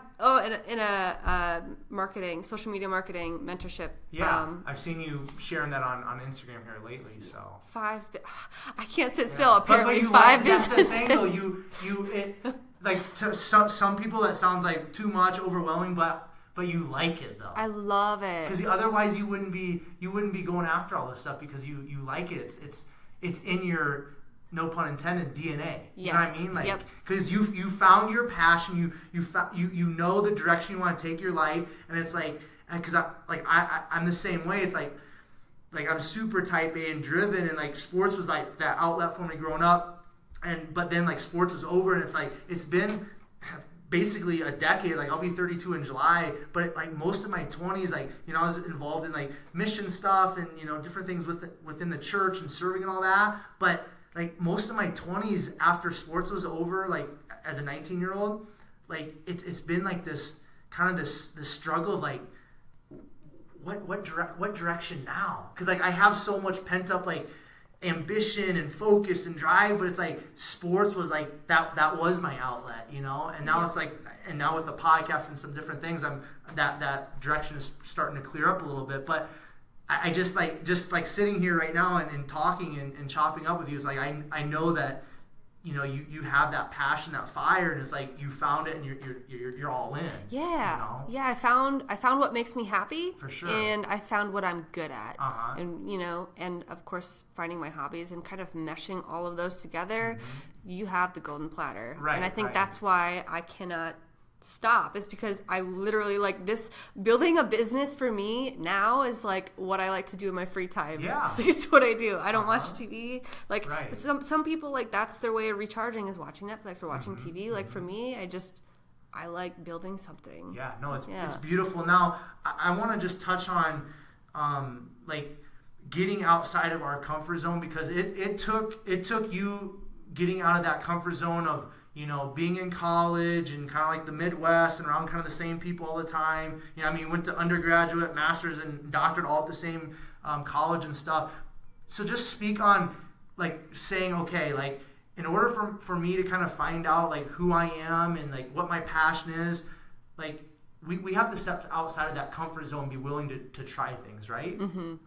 in a marketing, social media marketing mentorship. Yeah, I've seen you sharing that on Instagram here lately. So I can't sit still. Apparently, but 5 businesses. That's the thing, though. Like to some people that sounds like too much, overwhelming, but you like it though. I love it. Because otherwise you wouldn't be going after all this stuff because you like it. It's in your, no pun intended, DNA. Yes. You know what I mean? Like, because you found your passion. You know the direction you want to take your life, and it's like, because I'm the same way. It's like I'm super type A and driven, and like sports was like that outlet for me growing up. But then like sports was over, and it's like it's been basically a decade. Like I'll be 32 in July, but like most of my 20s, like I was involved in like mission stuff and different things within the church and serving and all that. But like most of my 20s after sports was over, like as a 19-year-old, like it's been like this kind of this struggle of like what direction now? Because like I have so much pent up like ambition and focus and drive, but it's like sports was like that was my outlet, and now it's like, and now with the podcast and some different things, I'm that direction is starting to clear up a little bit. But I just like sitting here right now and talking and chopping up with you, it's like I know that you have that passion, that fire, and it's like you found it and you're all in. Yeah. Yeah, I found what makes me happy. For sure. And I found what I'm good at. And and of course finding my hobbies and kind of meshing all of those together, you have the golden platter. Right. And I think that's why I cannot stop, is because I literally like this. Building a business for me now is like what I like to do in my free time. Yeah. It's what I do. I don't watch TV. Like some people, like that's their way of recharging, is watching Netflix or watching TV. Like for me, I like building something. Yeah, no, it's beautiful. Now I want to just touch on like getting outside of our comfort zone, because it took you getting out of that comfort zone of being in college and kind of like the Midwest and around kind of the same people all the time. You went to undergraduate, master's, and doctorate all at the same college and stuff. So just speak on like saying, okay, like in order for me to kind of find out like who I am and like what my passion is, like we have to step outside of that comfort zone and be willing to try things, right?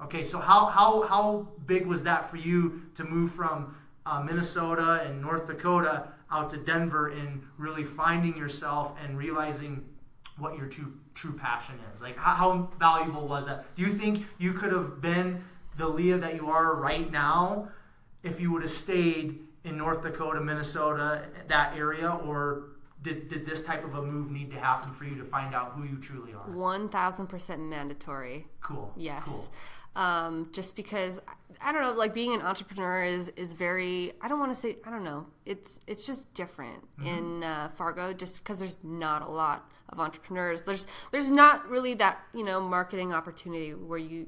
Okay, so how big was that for you to move from Minnesota and North Dakota out to Denver and really finding yourself and realizing what your true passion is? Like how valuable was that? Do you think you could have been the Leah that you are right now if you would have stayed in North Dakota, Minnesota, that area, or did this type of a move need to happen for you to find out who you truly are? 1,000% mandatory. Cool. Yes. Cool. Just because I don't know, like being an entrepreneur is very, I don't want to say, I don't know, it's just different in Fargo, just because there's not a lot of entrepreneurs. There's not really that marketing opportunity where you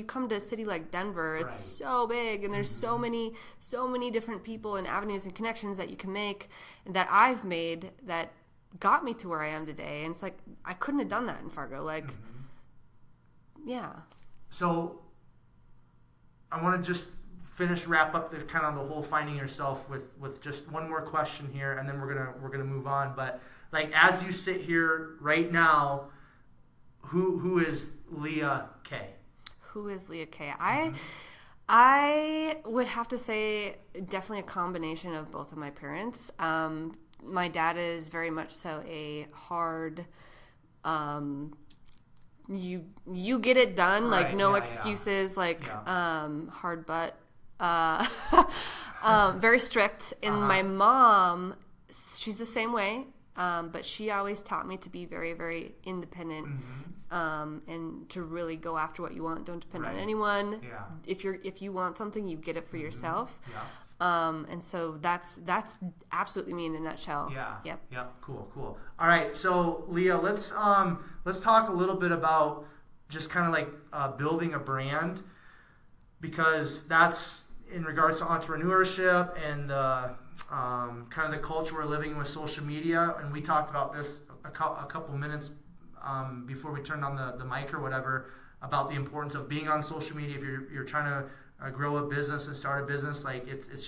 come to a city like Denver. It's so big, and there's so many different people and avenues and connections that you can make, that I've made, that got me to where I am today. And it's like I couldn't have done that in Fargo. Like, yeah. So I want to just wrap up the kind of the whole finding yourself with just one more question here, and then we're gonna move on. But like as you sit here right now, who is Leah K? Who is Leah K? I would have to say definitely a combination of both of my parents. My dad is very much so a hard, you get it done, Right, like no yeah, excuses, like hard butt, very strict. And my mom, she's the same way, but she always taught me to be very, very independent. And to really go after what you want. Don't depend on anyone. Yeah. If you want something, you get it for yourself. Yeah. And so that's absolutely me in a nutshell. Yeah. Yep. Cool. All right. So Leah, let's talk a little bit about just kind of like building a brand, because that's in regards to entrepreneurship and the kind of the culture we're living in with social media. And we talked about this a couple minutes before we turned on the mic or whatever, about the importance of being on social media if you're trying to grow a business and start a business. Like it's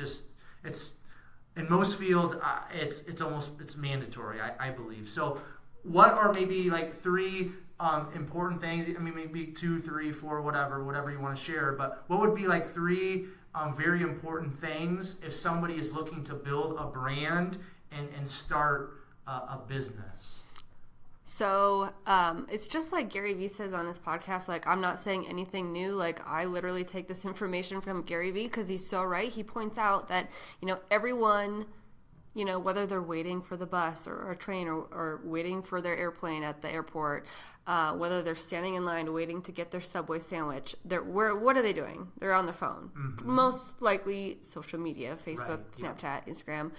in most fields it's mandatory, I believe. So what are maybe like 3 important things? I mean, maybe 2, 3, 4, whatever you want to share. But what would be like 3 very important things if somebody is looking to build a brand and start a business? So it's just like Gary Vee says on his podcast, like, I'm not saying anything new. Like, I literally take this information from Gary Vee because he's so right. He points out that, everyone, whether they're waiting for the bus or a train or waiting for their airplane at the airport, whether they're standing in line waiting to get their Subway sandwich, what are they doing? They're on their phone. Most likely social media, Facebook, Snapchat, Instagram.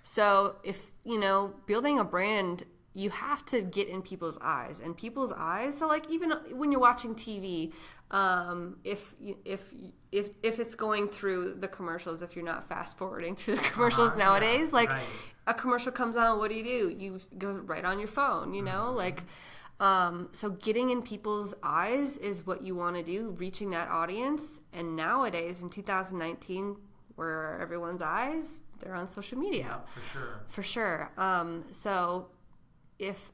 So if, building a brand, you have to get in people's eyes, so like even when you're watching TV, if it's going through the commercials, if you're not fast forwarding through the commercials nowadays, a commercial comes on, what do? You go right on your phone, so getting in people's eyes is what you want to do, reaching that audience. And nowadays in 2019, where everyone's eyes, they're on social media. Yeah, for sure. So if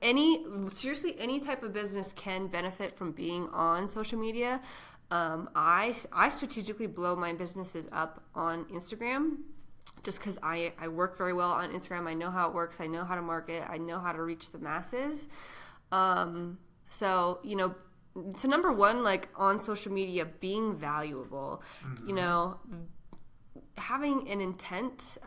any type of business can benefit from being on social media. I strategically blow my businesses up on Instagram, just because I work very well on Instagram. I know how it works. I know how to market. I know how to reach the masses. So number one, like on social media, being valuable, having an intent,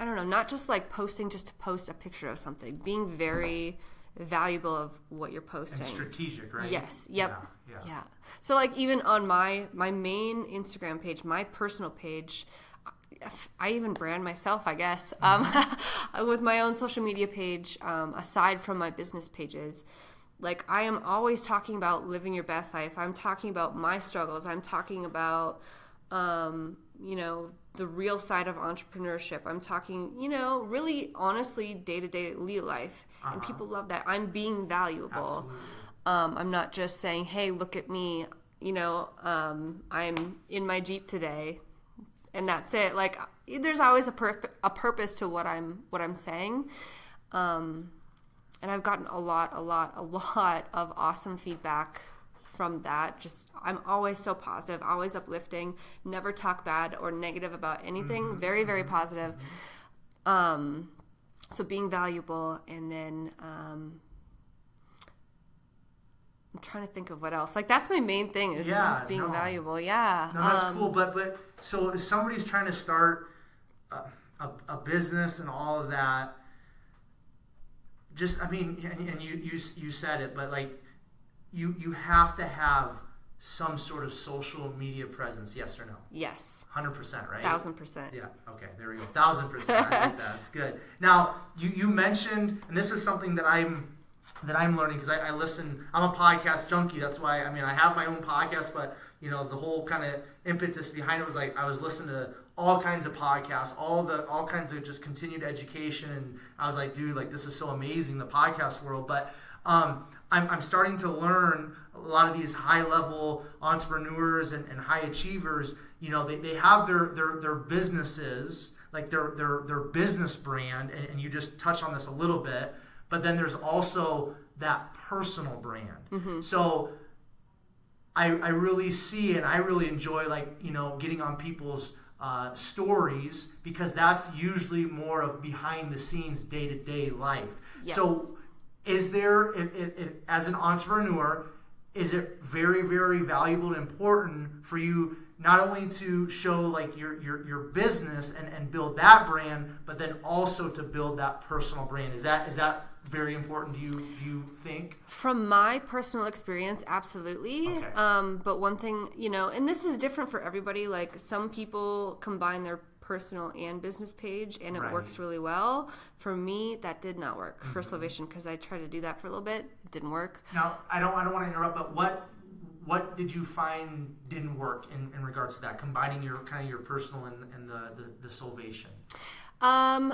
I don't know, not just like posting just to post a picture of something, being very valuable of what you're posting. And strategic, right? Yes. Yep. Yeah. So like even on my main Instagram page, my personal page, I even brand myself, I guess, with my own social media page, aside from my business pages. Like, I am always talking about living your best life. I'm talking about my struggles. I'm talking about, the real side of entrepreneurship. I'm talking, really honestly, day-to-day Leah life. And people love that. I'm being valuable. Absolutely. I'm not just saying, hey, look at me. I'm in my Jeep today. And that's it. Like, there's always a purpose to what I'm saying. And I've gotten a lot of awesome feedback from that. Just, I'm always so positive, always uplifting, never talk bad or negative about anything. Very, very positive. So being valuable, and then I'm trying to think of what else. Like, that's my main thing, is just being valuable. Yeah. No, that's cool. But so if somebody's trying to start a business and all of that, just, I mean, and you said it, but like, you have to have some sort of social media presence, yes or no? Yes. 100%, right? 1,000%. Yeah. Okay. There we go. 1,000%. I like that. That's good. Now, you mentioned, and this is something that I'm learning, because I listen. I'm a podcast junkie. That's why, I mean, I have my own podcast, but the whole kind of impetus behind it was like I was listening to all kinds of podcasts, all kinds of just continued education, and I was like, dude, like, this is so amazing, the podcast world. But I'm starting to learn a lot of these high level entrepreneurs and high achievers. They have their businesses, like their business brand, and you just touched on this a little bit, but then there's also that personal brand. So I really see, and I really enjoy, like, you know, getting on people's stories, because that's usually more of behind the scenes, day-to-day life. Yep. So is there, as an entrepreneur, is it very, very valuable and important for you not only to show like your business and build that brand, but then also to build that personal brand? Is that very important, do you think? From my personal experience, absolutely. Okay. But one thing, you know, and this is different for everybody, like some people combine their personal and business page and it works really well. For me, that did not work for Soulvation, because I tried to do that for a little bit. It didn't work. Now, I don't want to interrupt, but what did you find didn't work in regards to that, combining your kind of your personal and the Soulvation?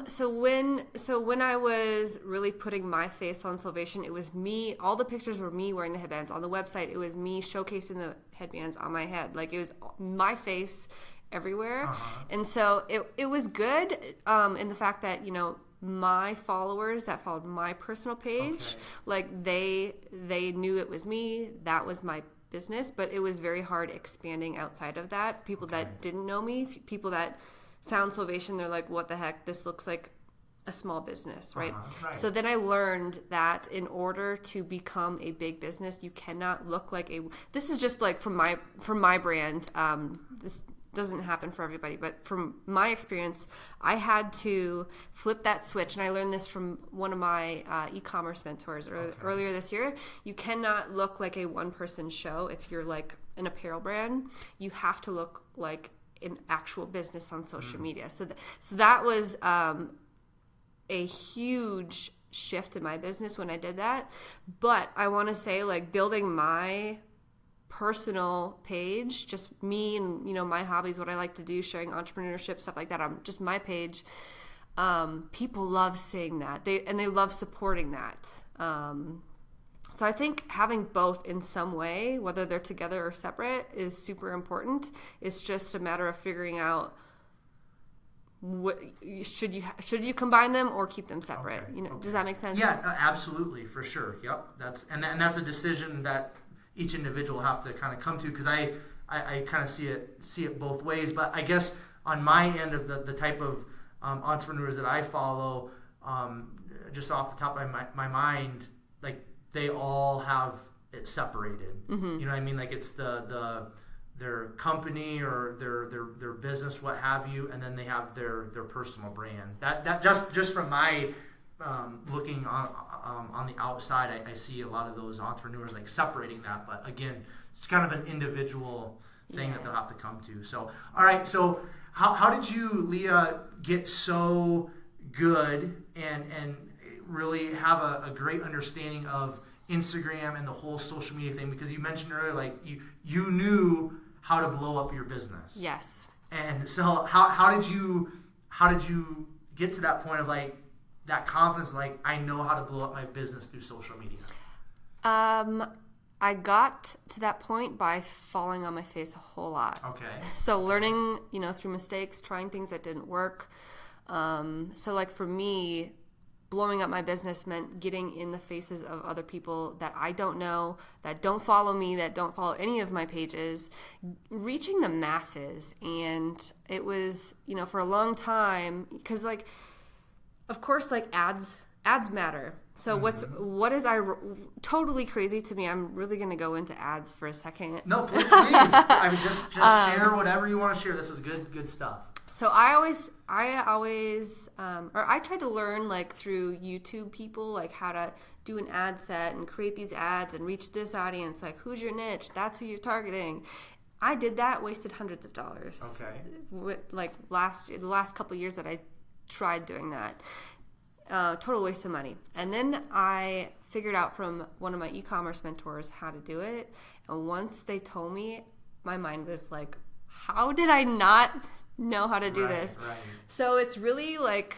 So when I was really putting my face on Soulvation, it was me. All the pictures were me wearing the headbands. On the website, it was me showcasing the headbands on my head. Like, it was my face everywhere. And so it was good in the fact that, you know, my followers that followed my personal page, like they knew it was me. That was my business. But it was very hard expanding outside of that. People that didn't know me, people that found Soulvation, they're like, what the heck, this looks like a small business, right? So then I learned that in order to become a big business, you cannot look like this is just like from my brand, this doesn't happen for everybody, but from my experience, I had to flip that switch, and I learned this from one of my e-commerce mentors earlier this year. You cannot look like a one-person show if you're like an apparel brand. You have to look like an actual business on social media. So that was a huge shift in my business when I did that. But I want to say, like, building my personal page, just me and, you know, my hobbies, what I like to do, sharing entrepreneurship, stuff like that, just my page, people love seeing that. They love supporting that. So I think having both in some way, whether they're together or separate, is super important. It's just a matter of figuring out what should you combine them or keep them separate. You know, does that make sense? Yeah, absolutely, for sure. Yep, that's a decision that each individual have to kind of come to, because I kind of see it both ways. But I guess on my end of the type of entrepreneurs that I follow, just off the top of my mind, like, they all have it separated. You know what I mean? Like, it's their company or their business, what have you, and then they have their personal brand. That just from my looking on the outside, I see a lot of those entrepreneurs like separating that. But again, it's kind of an individual thing that they'll have to come to. So, all right. So how did you, Leah, get so good and really have a great understanding of Instagram and the whole social media thing? Because you mentioned earlier, like, you knew how to blow up your business. Yes. And so how did you get to that point of, like, that confidence, like, I know how to blow up my business through social media? I got to that point by falling on my face a whole lot. Okay. So learning, you know, through mistakes, trying things that didn't work. So, like, for me, blowing up my business meant getting in the faces of other people that I don't know, that don't follow me, that don't follow any of my pages, reaching the masses. And it was, you know, for a long time, because, like, of course, like, ads matter. So what is totally crazy to me, I'm really going to go into ads for a second. No, please. I mean, just share whatever you want to share. This is good stuff. So I always, or I tried to learn, like, through YouTube people, like, how to do an ad set and create these ads and reach this audience. Like, who's your niche? That's who you're targeting. I did that, wasted hundreds of dollars. Okay. Like, the last couple of years that I tried doing that. Total waste of money. And then I figured out from one of my e-commerce mentors how to do it. And once they told me, my mind was like, how did I not know how to do this? Right. So it's really like,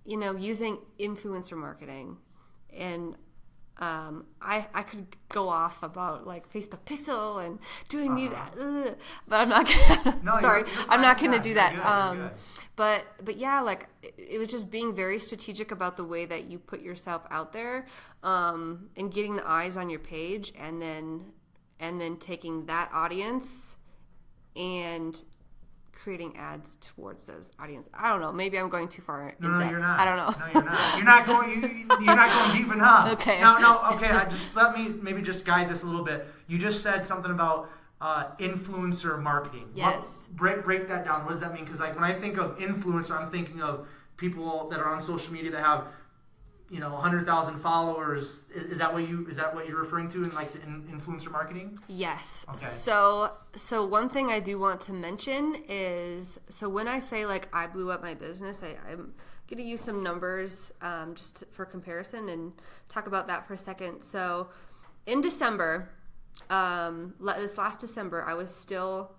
you know, using influencer marketing. And I could go off about like Facebook Pixel and doing these, but I'm not gonna. No, sorry, I'm not gonna do that. You're good. But yeah, like it was just being very strategic about the way that you put yourself out there, and getting the eyes on your page, and then taking that audience and creating ads towards those audience. I don't know. Maybe I'm going too far in depth. You're not. I don't know. No, you're not. You're not going. You're not going deep enough. Okay. No. Okay. Let me maybe just guide this a little bit. You just said something about influencer marketing. Yes. Break that down. What does that mean? Because like when I think of influencer, I'm thinking of people that are on social media that have 100,000 followers. Is that what you're referring to in like in influencer marketing? Yes. Okay. So one thing I do want to mention is, so when I say like I blew up my business, I'm going to use some numbers just for comparison and talk about that for a second. So in December, this last December, I was still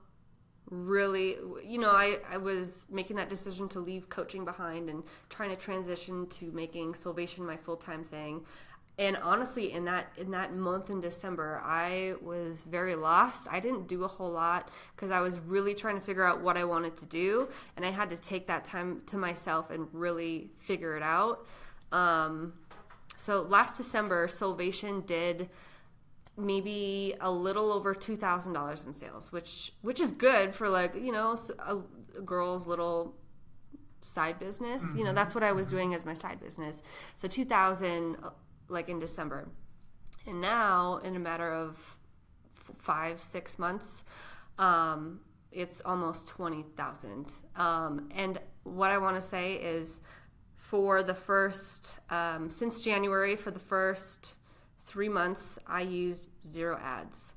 really, I was making that decision to leave coaching behind and trying to transition to making Soulvation my full-time thing. And honestly, in that month in December, I was very lost. I didn't do a whole lot because I was really trying to figure out what I wanted to do, and I had to take that time to myself and really figure it out. So last December, Soulvation did maybe a little over $2,000 in sales, which is good for like, a girl's little side business. Mm-hmm. That's what I was doing as my side business. So 2,000 like in December. And now in a matter of 5-6 months, it's almost 20,000. And what I want to say is for the first, since January, for the first 3 months, I used 0 ads.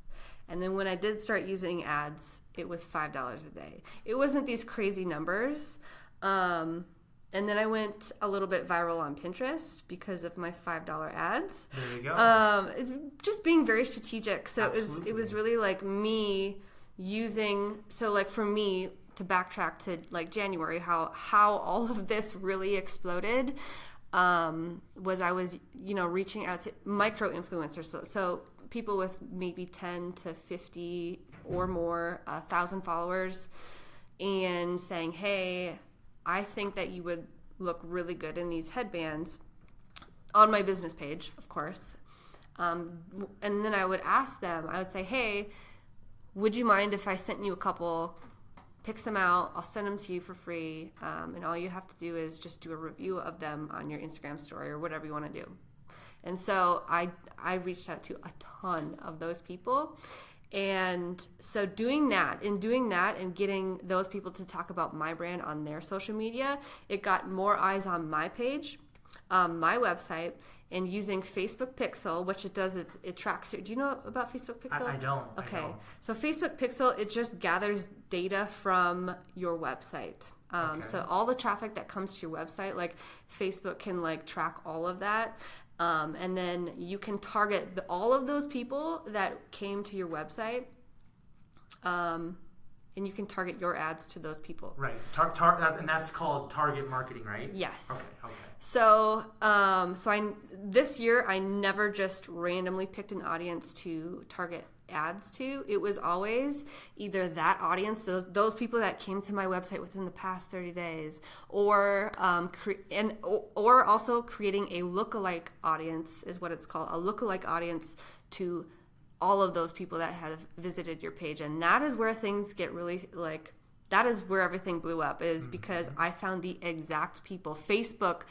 And then when I did start using ads, it was $5 a day. It wasn't these crazy numbers. And then I went a little bit viral on Pinterest because of my $5 ads. There you go. Just being very strategic. So Absolutely. it was really like me using, so like for me to backtrack to like January, how all of this really exploded. Was I was, reaching out to micro influencers. So people with maybe 10 to 50 or more 1,000 followers, and saying, hey, I think that you would look really good in these headbands, on my business page, of course. And then I would ask them, I would say, hey, would you mind if I sent you a couple? Pick some out, I'll send them to you for free, and all you have to do is just do a review of them on your Instagram story or whatever you want to do. And so I reached out to a ton of those people. And so doing that and getting those people to talk about my brand on their social media, it got more eyes on my page, my website, and using Facebook Pixel, which it does, it tracks. Do you know about Facebook Pixel? I don't. Okay. I don't. So Facebook Pixel, it just gathers data from your website. Okay. So all the traffic that comes to your website, like Facebook can like track all of that. And then you can target all of those people that came to your website. And you can target your ads to those people. Right. And that's called target marketing, right? Yes. Okay. So, this year I never just randomly picked an audience to target ads to. It was always either that audience, those people that came to my website within the past 30 days, or or also creating a lookalike audience is what it's called, a lookalike audience to all of those people that have visited your page. And that is where things get really like, that is where everything blew up, is because I found the exact people. Facebook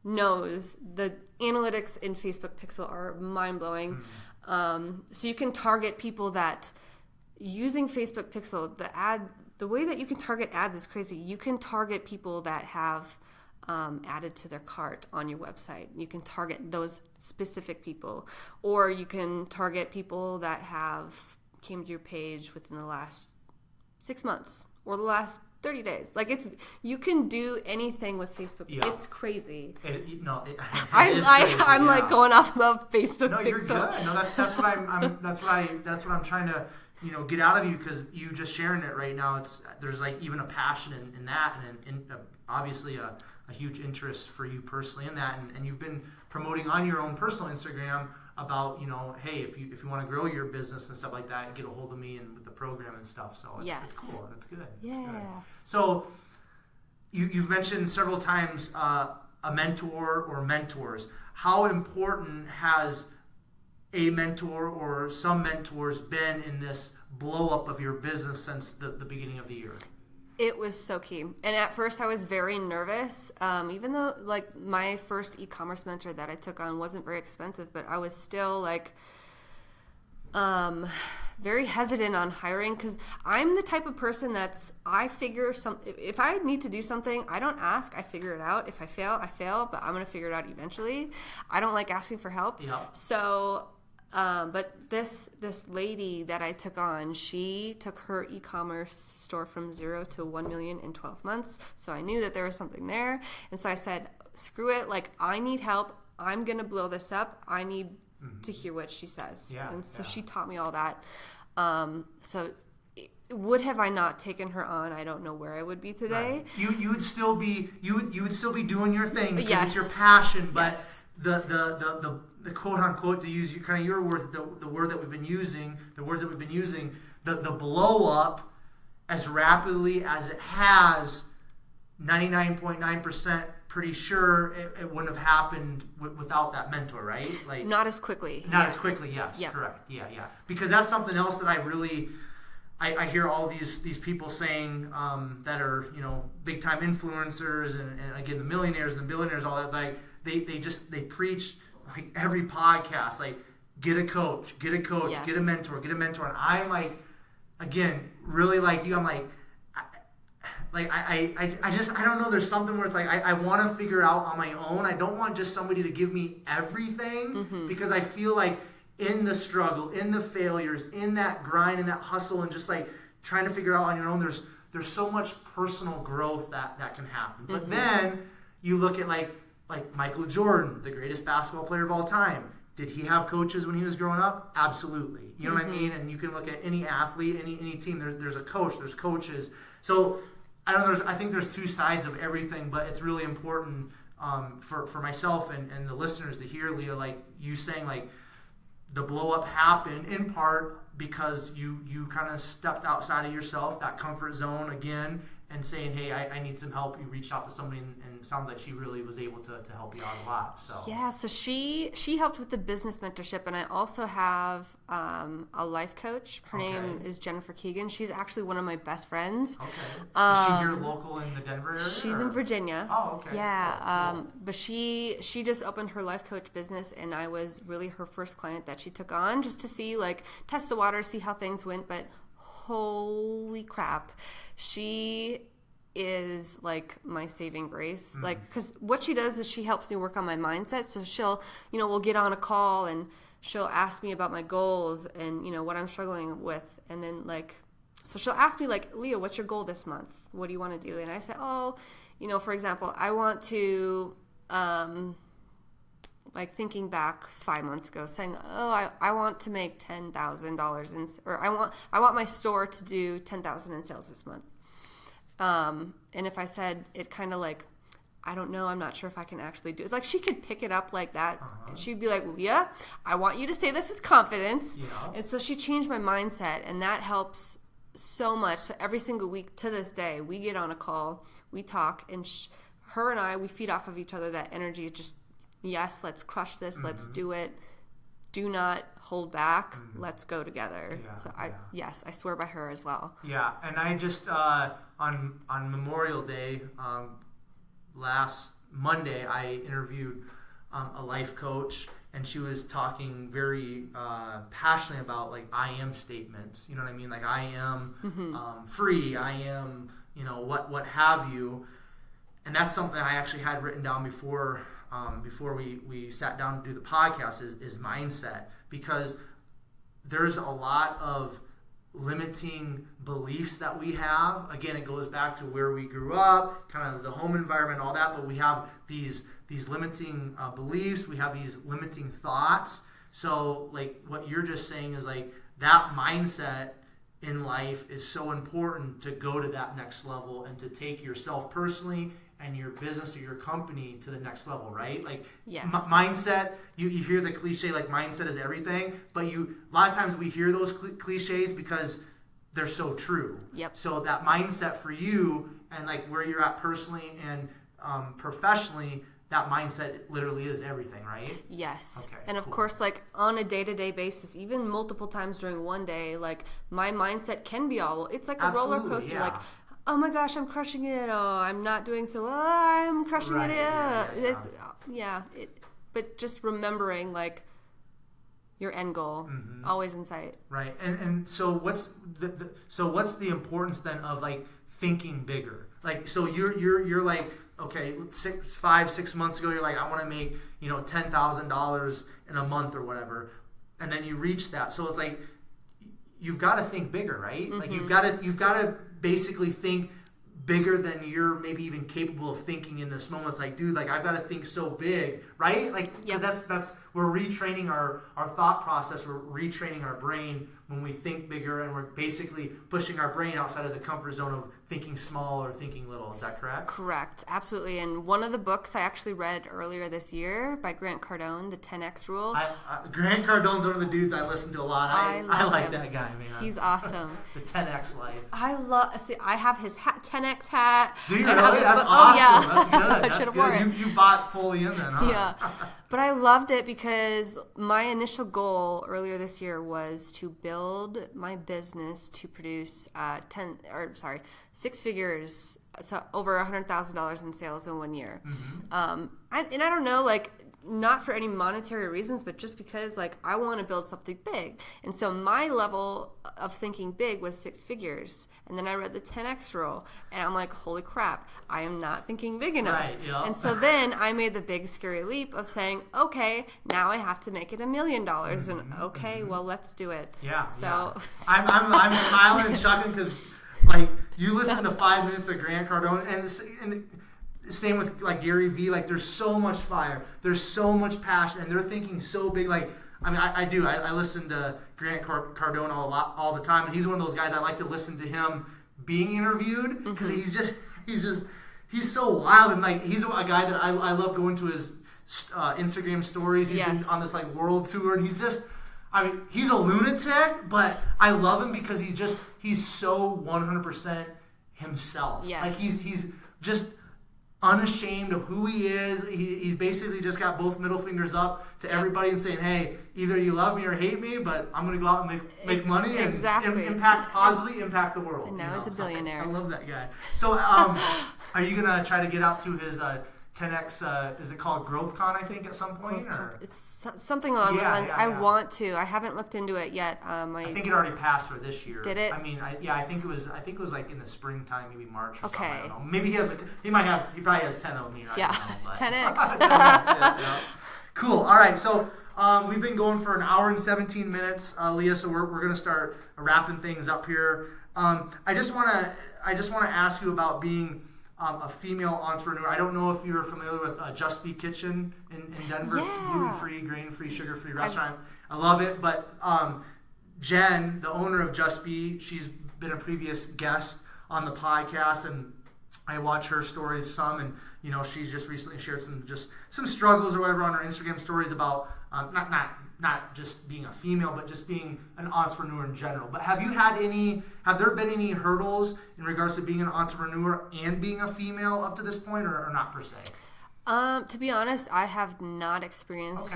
knows the analytics in Facebook Pixel are mind-blowing. So you can target people that, using Facebook Pixel, the way that you can target ads is crazy. You can target people that have added to their cart on your website. You can target those specific people, or you can target people that have came to your page within the last 6 months or the last 30 days. Like, you can do anything with Facebook. Yeah. It's crazy. I'm like going off about Facebook. No, you're good. No, that's what I'm trying to get out of you, because you just sharing it right now. There's like even a passion in that, and obviously a huge interest for you personally in that, and you've been promoting on your own personal Instagram about, hey, if you want to grow your business and stuff like that, get a hold of me and with the program and stuff. So it's cool. It's good. Yeah. It's good. So you've mentioned several times a mentor or mentors. How important has a mentor or some mentors been in this blow up of your business since the beginning of the year? It was so key. And at first I was very nervous, even though like my first e-commerce mentor that I took on wasn't very expensive, but I was still like very hesitant on hiring, because I'm the type of person I figure if I need to do something, I don't ask, I figure it out. If I fail, I fail, but I'm going to figure it out eventually. I don't like asking for help. Yeah. So but this lady that I took on, she took her e-commerce store from 0 to 1 million in 12 months. So I knew that there was something there. And so I said, screw it. Like, I need help. I'm going to blow this up. I need to hear what she says. Yeah, and so she taught me all that. So would have I not taken her on, I don't know where I would be today. Right. You would still be doing your thing because it's your passion, but the quote unquote, to use kind of your word, the word that we've been using, the blow up as rapidly as it has, 99.9% pretty sure it wouldn't have happened without that mentor, right? Like not as quickly. As quickly, yes. Yep. Correct. Yeah. Because that's something else that I hear all these people saying that are, big time influencers and again the millionaires and the billionaires, all that, like they preach like every podcast, like get a coach, yes. get a mentor, and I'm like, again, really like you, I'm like I don't know, there's something where it's like I want to figure out on my own. I don't want just somebody to give me everything, because I feel like in the struggle, in the failures, in that grind, in that hustle, and just like trying to figure out on your own, there's so much personal growth that can happen. But then you look at like Michael Jordan, the greatest basketball player of all time. Did he have coaches when he was growing up? Absolutely. You know what I mean? And you can look at any athlete, any team. There's a coach. There's coaches. So I think there's two sides of everything, but it's really important for myself and the listeners to hear, Leah, like you saying, like the blow up happened in part because you kind of stepped outside of yourself, that comfort zone again, and saying, hey, I need some help. You reached out to somebody, and it sounds like she really was able to help you out a lot. So yeah, so she helped with the business mentorship, and I also have a life coach. Her name is Jennifer Keegan. She's actually one of my best friends. Okay. Is she here local in the Denver area? She's in Virginia. Oh, okay. Yeah. Cool. But she just opened her life coach business, and I was really her first client that she took on, just to see, like, test the water, see how things went. But holy crap, she is like my saving grace. Like, because what she does is she helps me work on my mindset. So she'll, we'll get on a call and she'll ask me about my goals and, what I'm struggling with. And then so she'll ask me like, Leah, what's your goal this month? What do you want to do? And I say, for example, I want to, thinking back 5 months ago, saying, I want to make $10,000 or I want my store to do $10,000 in sales this month. And if I said it kind of like, I don't know, I'm not sure if I can actually do it. Like, she could pick it up like that. And she'd be like, Leah, I want you to say this with confidence. Yeah. And so she changed my mindset, and that helps so much. So every single week to this day, we get on a call, we talk, and her and I, we feed off of each other. That energy is just, yes, let's crush this. Let's do it. Do not hold back. Let's go together. Yeah, so I swear by her as well. Yeah, and I just on Memorial Day last Monday, I interviewed a life coach, and she was talking very passionately about like I am statements. You know what I mean? Like I am free. I am what have you. And that's something I actually had written down before we sat down to do the podcast is mindset, because there's a lot of limiting beliefs that we have. Again, it goes back to where we grew up, kind of the home environment, all that, but we have these limiting beliefs, we have these limiting thoughts. So like what you're just saying is like that mindset in life is so important to go to that next level and to take yourself personally and your business or your company to the next level, right? Like yes. Mindset, you hear the cliche like mindset is everything, but a lot of times we hear those cliches because they're so true. Yep. So that mindset for you and like where you're at personally and professionally, that mindset literally is everything, right? Yes. Okay, and of cool. course, like on a day-to-day basis, even multiple times during one day, like my mindset can be it's like a Absolutely, roller coaster. yeah. Like, oh my gosh, I'm crushing it. Oh, I'm not doing so well. I'm crushing Right, it. yeah. It's, but just remembering like your end goal, always in sight. Right. And so what's the importance then of like thinking bigger? Like, so you're like, okay, 5-6 months ago, you're like, I want to make, $10,000 in a month or whatever. And then you reach that. So it's like, you've got to think bigger, right? Like you've got to basically think bigger than you're maybe even capable of thinking in this moment. It's like, dude, like I've got to think so big, right? Like, because that's we're retraining our thought process. We're retraining our brain when we think bigger, and we're basically pushing our brain outside of the comfort zone of thinking small or thinking little. Is that correct? Correct. Absolutely. And one of the books I actually read earlier this year by Grant Cardone, The 10X Rule. Grant Cardone's one of the dudes I listen to a lot. I like him. That guy, man. He's awesome. The 10X life. I have his 10X hat. Do you really? That's awesome. Yeah. That's good. I should have worn it. You bought fully in then, huh? Yeah. But I loved it because my initial goal earlier this year was to build my business to produce 6 figures, so over $100,000 in sales in 1 year. And I don't know, like, not for any monetary reasons, but just because like I want to build something big. And so my level of thinking big was 6 figures. And then I read the 10X rule and I'm like, holy crap, I am not thinking big enough. Right, yeah. And so then I made the big scary leap of saying, okay, now I have to make it $1 million. And okay, well, let's do it. Yeah. So yeah. I'm smiling and chuckling because like you listen to 5 minutes of Grant Cardone and same with like Gary Vee, like there's so much fire, there's so much passion, and they're thinking so big. Like, I mean, I listen to Grant Cardone all the time, and he's one of those guys I like to listen to him being interviewed because he's so wild, and like he's a guy that I love going to his Instagram stories. He's been on this like world tour, and he's a lunatic, but I love him because he's so 100% himself. Yes. Like he's just unashamed of who he is. He's basically just got both middle fingers up to everybody and saying, hey, either you love me or hate me, but I'm going to go out and make money and positively impact the world. And now he's a billionaire. I love that guy. So are you going to try to get out to his 10X, is it called GrowthCon, I think, at some point? Or? It's something along those lines. I want to. I haven't looked into it yet. I think it already passed for this year. Did it? I mean, I think it was like in the springtime, maybe March or something. I don't know. Maybe he probably has 10 of me right now. 10X. 10X, yeah. Cool. All right. So we've been going for 1 hour and 17 minutes, Leah. So we're going to start wrapping things up here. I just want to ask you about being a female entrepreneur. I don't know if you're familiar with Just Be Kitchen in Denver. Yeah. It's gluten-free, grain-free, sugar-free restaurant. I love it. But Jen, the owner of Just Be, she's been a previous guest on the podcast, and I watch her stories some, and she's just recently shared some struggles or whatever on her Instagram stories about not just being a female, but just being an entrepreneur in general. But have there been any hurdles in regards to being an entrepreneur and being a female up to this point, or not per se? To be honest, I have not experienced,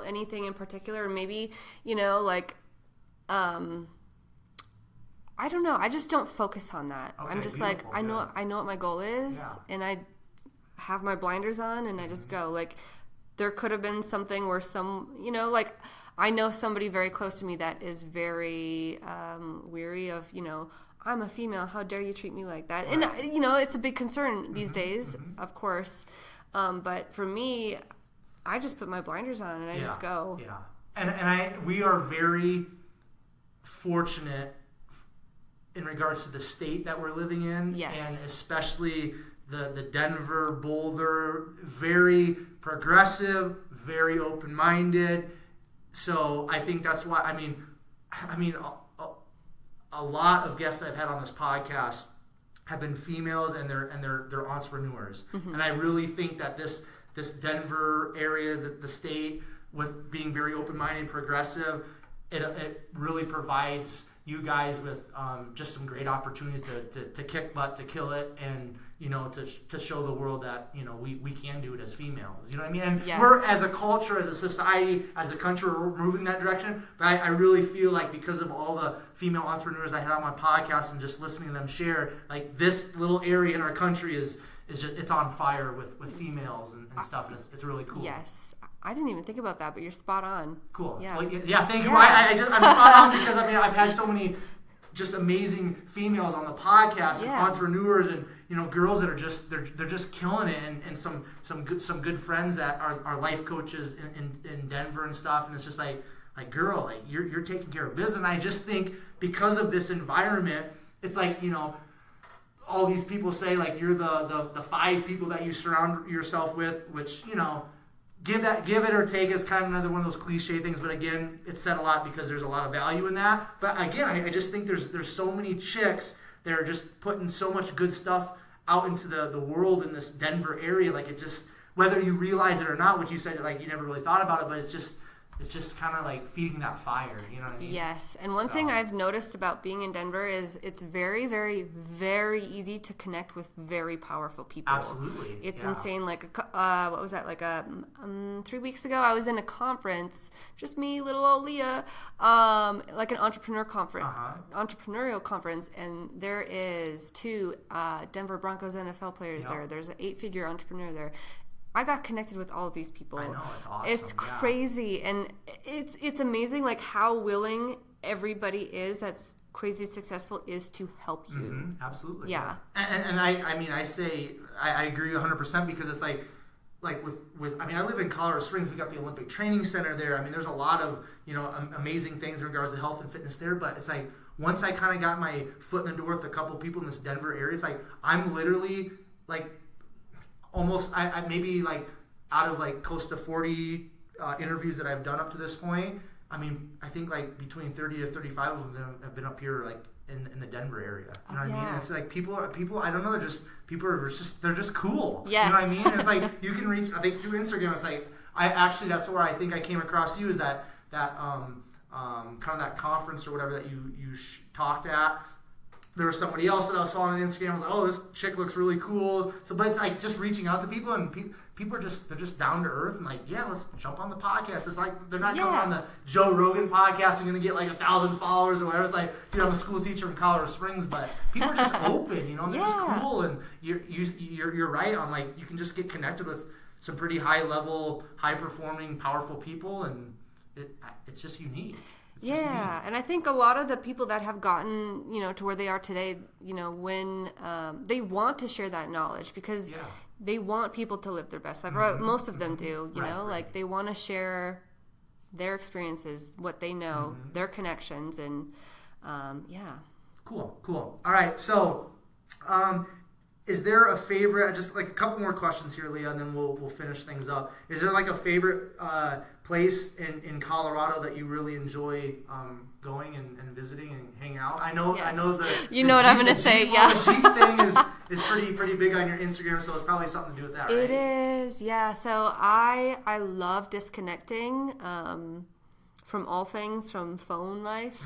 anything in particular. Maybe, I don't know. I just don't focus on that. Okay, I'm just like, I know what my goal is, and I have my blinders on, and I just go. Like, there could have been something where I know somebody very close to me that is very weary of, I'm a female. How dare you treat me like that? Right. And, it's a big concern these days, of course. But for me, I just put my blinders on and I just go. Yeah. And we are very fortunate in regards to the state that we're living in. Yes. And especially the Denver, Boulder, very progressive, very open-minded. So I think that's why, a lot of guests I've had on this podcast have been females, and they're entrepreneurs. And I really think that this Denver area, the state, with being very open-minded, progressive, it really provides you guys with just some great opportunities to kick butt, to kill it, and to show the world that we can do it as females. You know what I mean? And we're, as a culture, as a society, as a country, we're moving that direction. But I really feel like because of all the female entrepreneurs I had on my podcast and just listening to them share, like this little area in our country is just, it's on fire with females and stuff, and it's really cool. Yes. I didn't even think about that, but you're spot on. Cool. Yeah. Well, yeah. Thank you. I'm spot on because I've had so many just amazing females on the podcast, and entrepreneurs, and girls that are just they're just killing it, and some good friends that are life coaches in Denver and stuff, and it's just like girl, like you're taking care of business. And I just think because of this environment, it's like all these people say like you're the 5 people that you surround yourself with, which give it or take is kind of another one of those cliche things, but again, it's said a lot because there's a lot of value in that. But again, I just think there's so many chicks that are just putting so much good stuff out into the world in this Denver area. Like it just, whether you realize it or not, which you said like you never really thought about it, but it's just kind of like feeding that fire, you know what I mean? Yes, and one thing I've noticed about being in Denver is it's very, very, very easy to connect with very powerful people. Absolutely. It's insane. Like, what was that? Like 3 weeks ago, I was in a conference, just me, little old Leah, like an entrepreneurial conference, and there is 2 Denver Broncos NFL players there. There's an 8-figure entrepreneur there. I got connected with all of these people. I know, it's awesome. It's crazy, and it's amazing like how willing everybody is that's crazy successful is to help you. Mm-hmm. Absolutely. Yeah. And I mean, I agree 100% because it's like with I mean, I live in Colorado Springs. We got the Olympic Training Center there. I mean, there's a lot of amazing things in regards to health and fitness there. But it's like once I kind of got my foot in the door with a couple people in this Denver area, it's like I'm literally like almost I maybe like out of like close to 40 interviews that I've done up to this point, I mean, I think like between 30 to 35 of them have been up here like in the Denver area. You know what I mean? It's like people I don't know, they're just cool. Yes. You know what I mean? And it's like you can reach, I think through Instagram, it's like that's where I think I came across you, is that kind of that conference or whatever that you talked at. There was somebody else that I was following on Instagram. I was like, oh, this chick looks really cool. So, but it's like just reaching out to people, and people are just down to earth and like, yeah, let's jump on the podcast. It's like they're not coming on the Joe Rogan podcast and going to get like 1,000 followers or whatever. It's like, I'm a school teacher in Colorado Springs, but people are just open, and they're just cool. And you're right on like you can just get connected with some pretty high level, high performing, powerful people, and it's just unique. Yeah, and I think a lot of the people that have gotten, to where they are today, when they want to share that knowledge because they want people to live their best life. Mm-hmm. Most of them do, like they want to share their experiences, what they know, their connections, and Cool. All right, so is there a favorite? Just like a couple more questions here, Leah, and then we'll finish things up. Is there like a favorite place in Colorado that you really enjoy going and visiting and hanging out? I know the what I'm gonna say. The Jeep thing is pretty big on your Instagram, so it's probably something to do with that, right? It is, yeah. So I love disconnecting from all things, from phone life,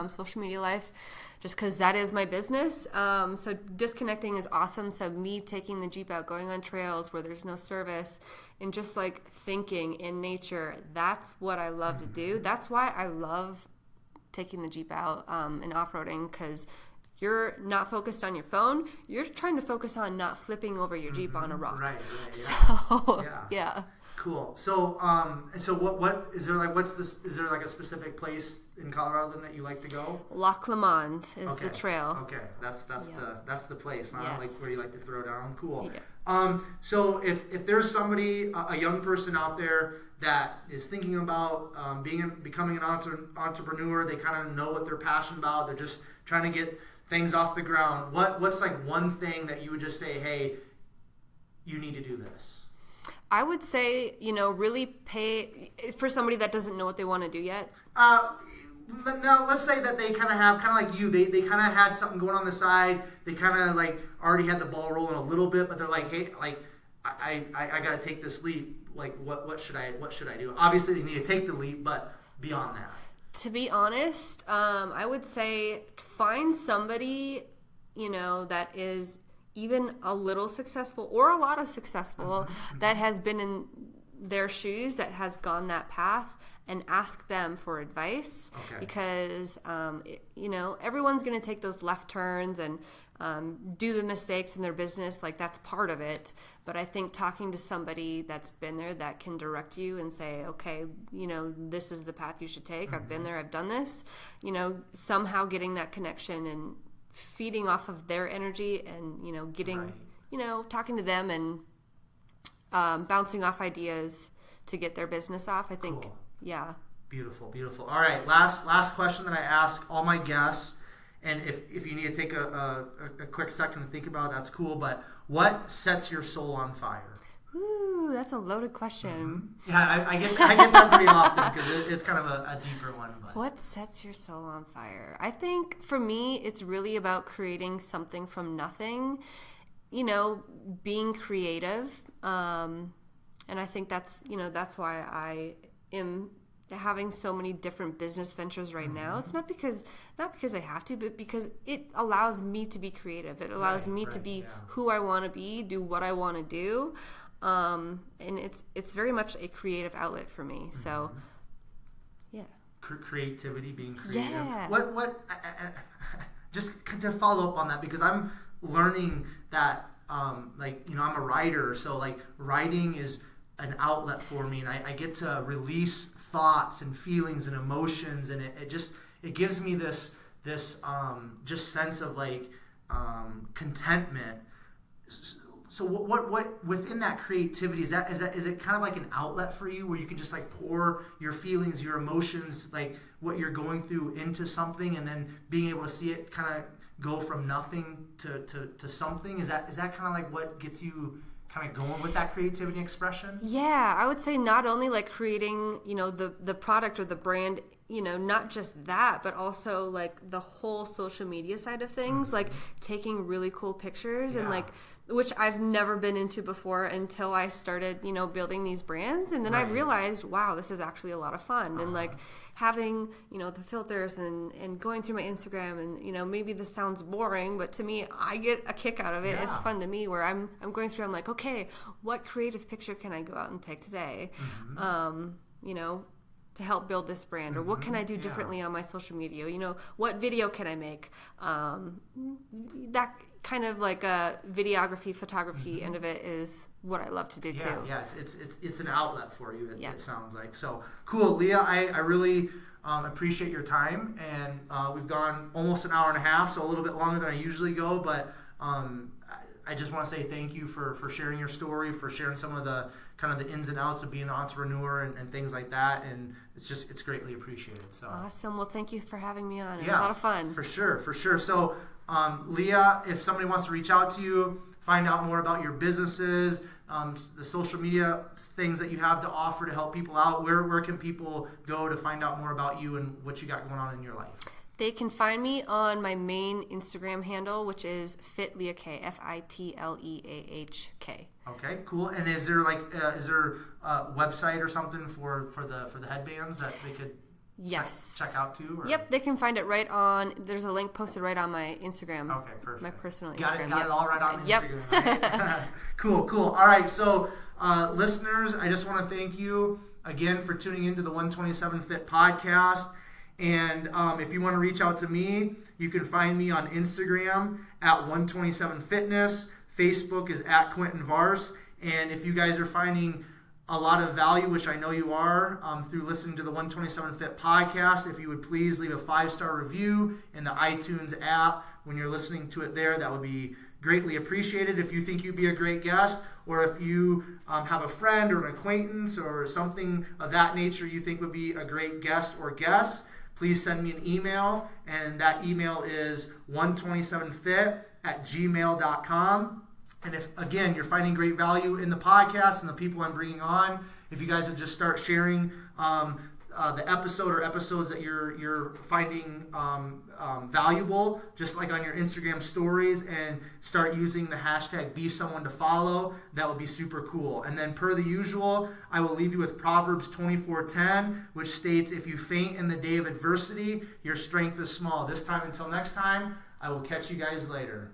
social media life, just because that is my business. So disconnecting is awesome. So me taking the Jeep out, going on trails where there's no service, and just like thinking in nature, that's what I love to do. That's why I love taking the Jeep out and off-roading, because you're not focused on your phone. You're trying to focus on not flipping over your Jeep on a rock. Right. So, yeah. Cool. So, so what is there like? What's this? Is there like a specific place in Colorado then that you like to go? Lac Le Monde is the trail. Okay, that's the place, huh? Yes. Like where you like to throw down. Cool. Yeah. So if there's somebody, a young person out there that is thinking about becoming an entrepreneur, they kind of know what they're passionate about. They're just trying to get things off the ground. What's like one thing that you would just say, hey, you need to do this? I would say, really pay for somebody that doesn't know what they want to do yet. now let's say that they kind of like you, they kind of had something going on the side. They kind of like already had the ball rolling a little bit, but they're like, hey, like I got to take this leap. Like what should I do? Obviously they need to take the leap, but beyond that. To be honest, I would say find somebody, that is even a little successful or a lot of successful that has been in their shoes, that has gone that path, and ask them for advice. Okay. Because, everyone's going to take those left turns and do the mistakes in their business. Like, that's part of it. But I think talking to somebody that's been there, that can direct you and say, okay, this is the path you should take. I've been there, I've done this. Somehow getting that connection and feeding off of their energy and, getting, talking to them and bouncing off ideas to get their business off. I think, cool. Yeah. Beautiful. All right, last question that I ask all my guests, and if you need to take a quick second to think about it, that's cool, but what sets your soul on fire? Ooh, that's a loaded question. Mm-hmm. Yeah, I get that pretty often because it's kind of a deeper one. But. What sets your soul on fire? I think for me, it's really about creating something from nothing, being creative. And I think that's why I am having so many different business ventures right now. It's not because I have to, but because it allows me to be creative. It allows me to be who I want to be, do what I want to do. And it's very much a creative outlet for me. So, yeah. Creativity, being creative. Yeah. What? Just to follow up on that, because I'm learning that, I'm a writer, so like writing is an outlet for me, and I get to release thoughts and feelings and emotions, and it gives me this just sense of like contentment. So what within that creativity is it kind of like an outlet for you where you can just like pour your feelings, your emotions, like what you're going through into something, and then being able to see it kind of go from nothing to something? Is that kind of like what gets you kind of going with that creativity expression? Yeah, I would say not only like creating, the product or the brand, not just that, but also like the whole social media side of things, like taking really cool pictures and like, which I've never been into before until I started, building these brands. And then I realized, wow, this is actually a lot of fun. And like having, the filters and going through my Instagram and, maybe this sounds boring, but to me, I get a kick out of it. Yeah. It's fun to me where I'm going through, I'm like, okay, what creative picture can I go out and take today? To help build this brand, or what can I do differently on my social media? What video can I make? That kind of like a videography, photography end of it is what I love to do too. Yeah, it's an outlet for you. It sounds like. So cool, Leah. I really appreciate your time, and we've gone almost an hour and a half, so a little bit longer than I usually go, but I just want to say thank you for sharing your story, for sharing some of the kind of the ins and outs of being an entrepreneur and things like that, and it's greatly appreciated. So awesome. Well, thank you for having me on. It was a lot of fun. For sure. So Leah, if somebody wants to reach out to you, find out more about your businesses, the social media things that you have to offer to help people out, where can people go to find out more about you and what you got going on in your life? They can find me on my main Instagram handle, which is FitLeahK, FITLEAHK. Okay, cool. And is there a website or something for the headbands that they could check out too? Or? Yep, they can find it right on. There's a link posted right on my Instagram. Okay, perfect. My personal Got Instagram. Got it all right on Instagram. Yep. Right? Cool. All right, so listeners, I just want to thank you again for tuning into the 127 Fit podcast. And if you want to reach out to me, you can find me on Instagram at 127 Fitness. Facebook is at Quentin Vars. And if you guys are finding a lot of value, which I know you are, through listening to the 127 Fit podcast, if you would please leave a 5-star review in the iTunes app when you're listening to it there, that would be greatly appreciated. If you think you'd be a great guest, or if you have a friend or an acquaintance or something of that nature you think would be a great guest or guest, please send me an email, and that email is 127fit@gmail.com. And if, again, you're finding great value in the podcast and the people I'm bringing on, if you guys would just start sharing the episode or episodes that you're finding valuable, just like on your Instagram stories, and start using the hashtag be someone to follow. That would be super cool. And then per the usual, I will leave you with Proverbs 24:10, which states, if you faint in the day of adversity, your strength is small. This time until next time, I will catch you guys later.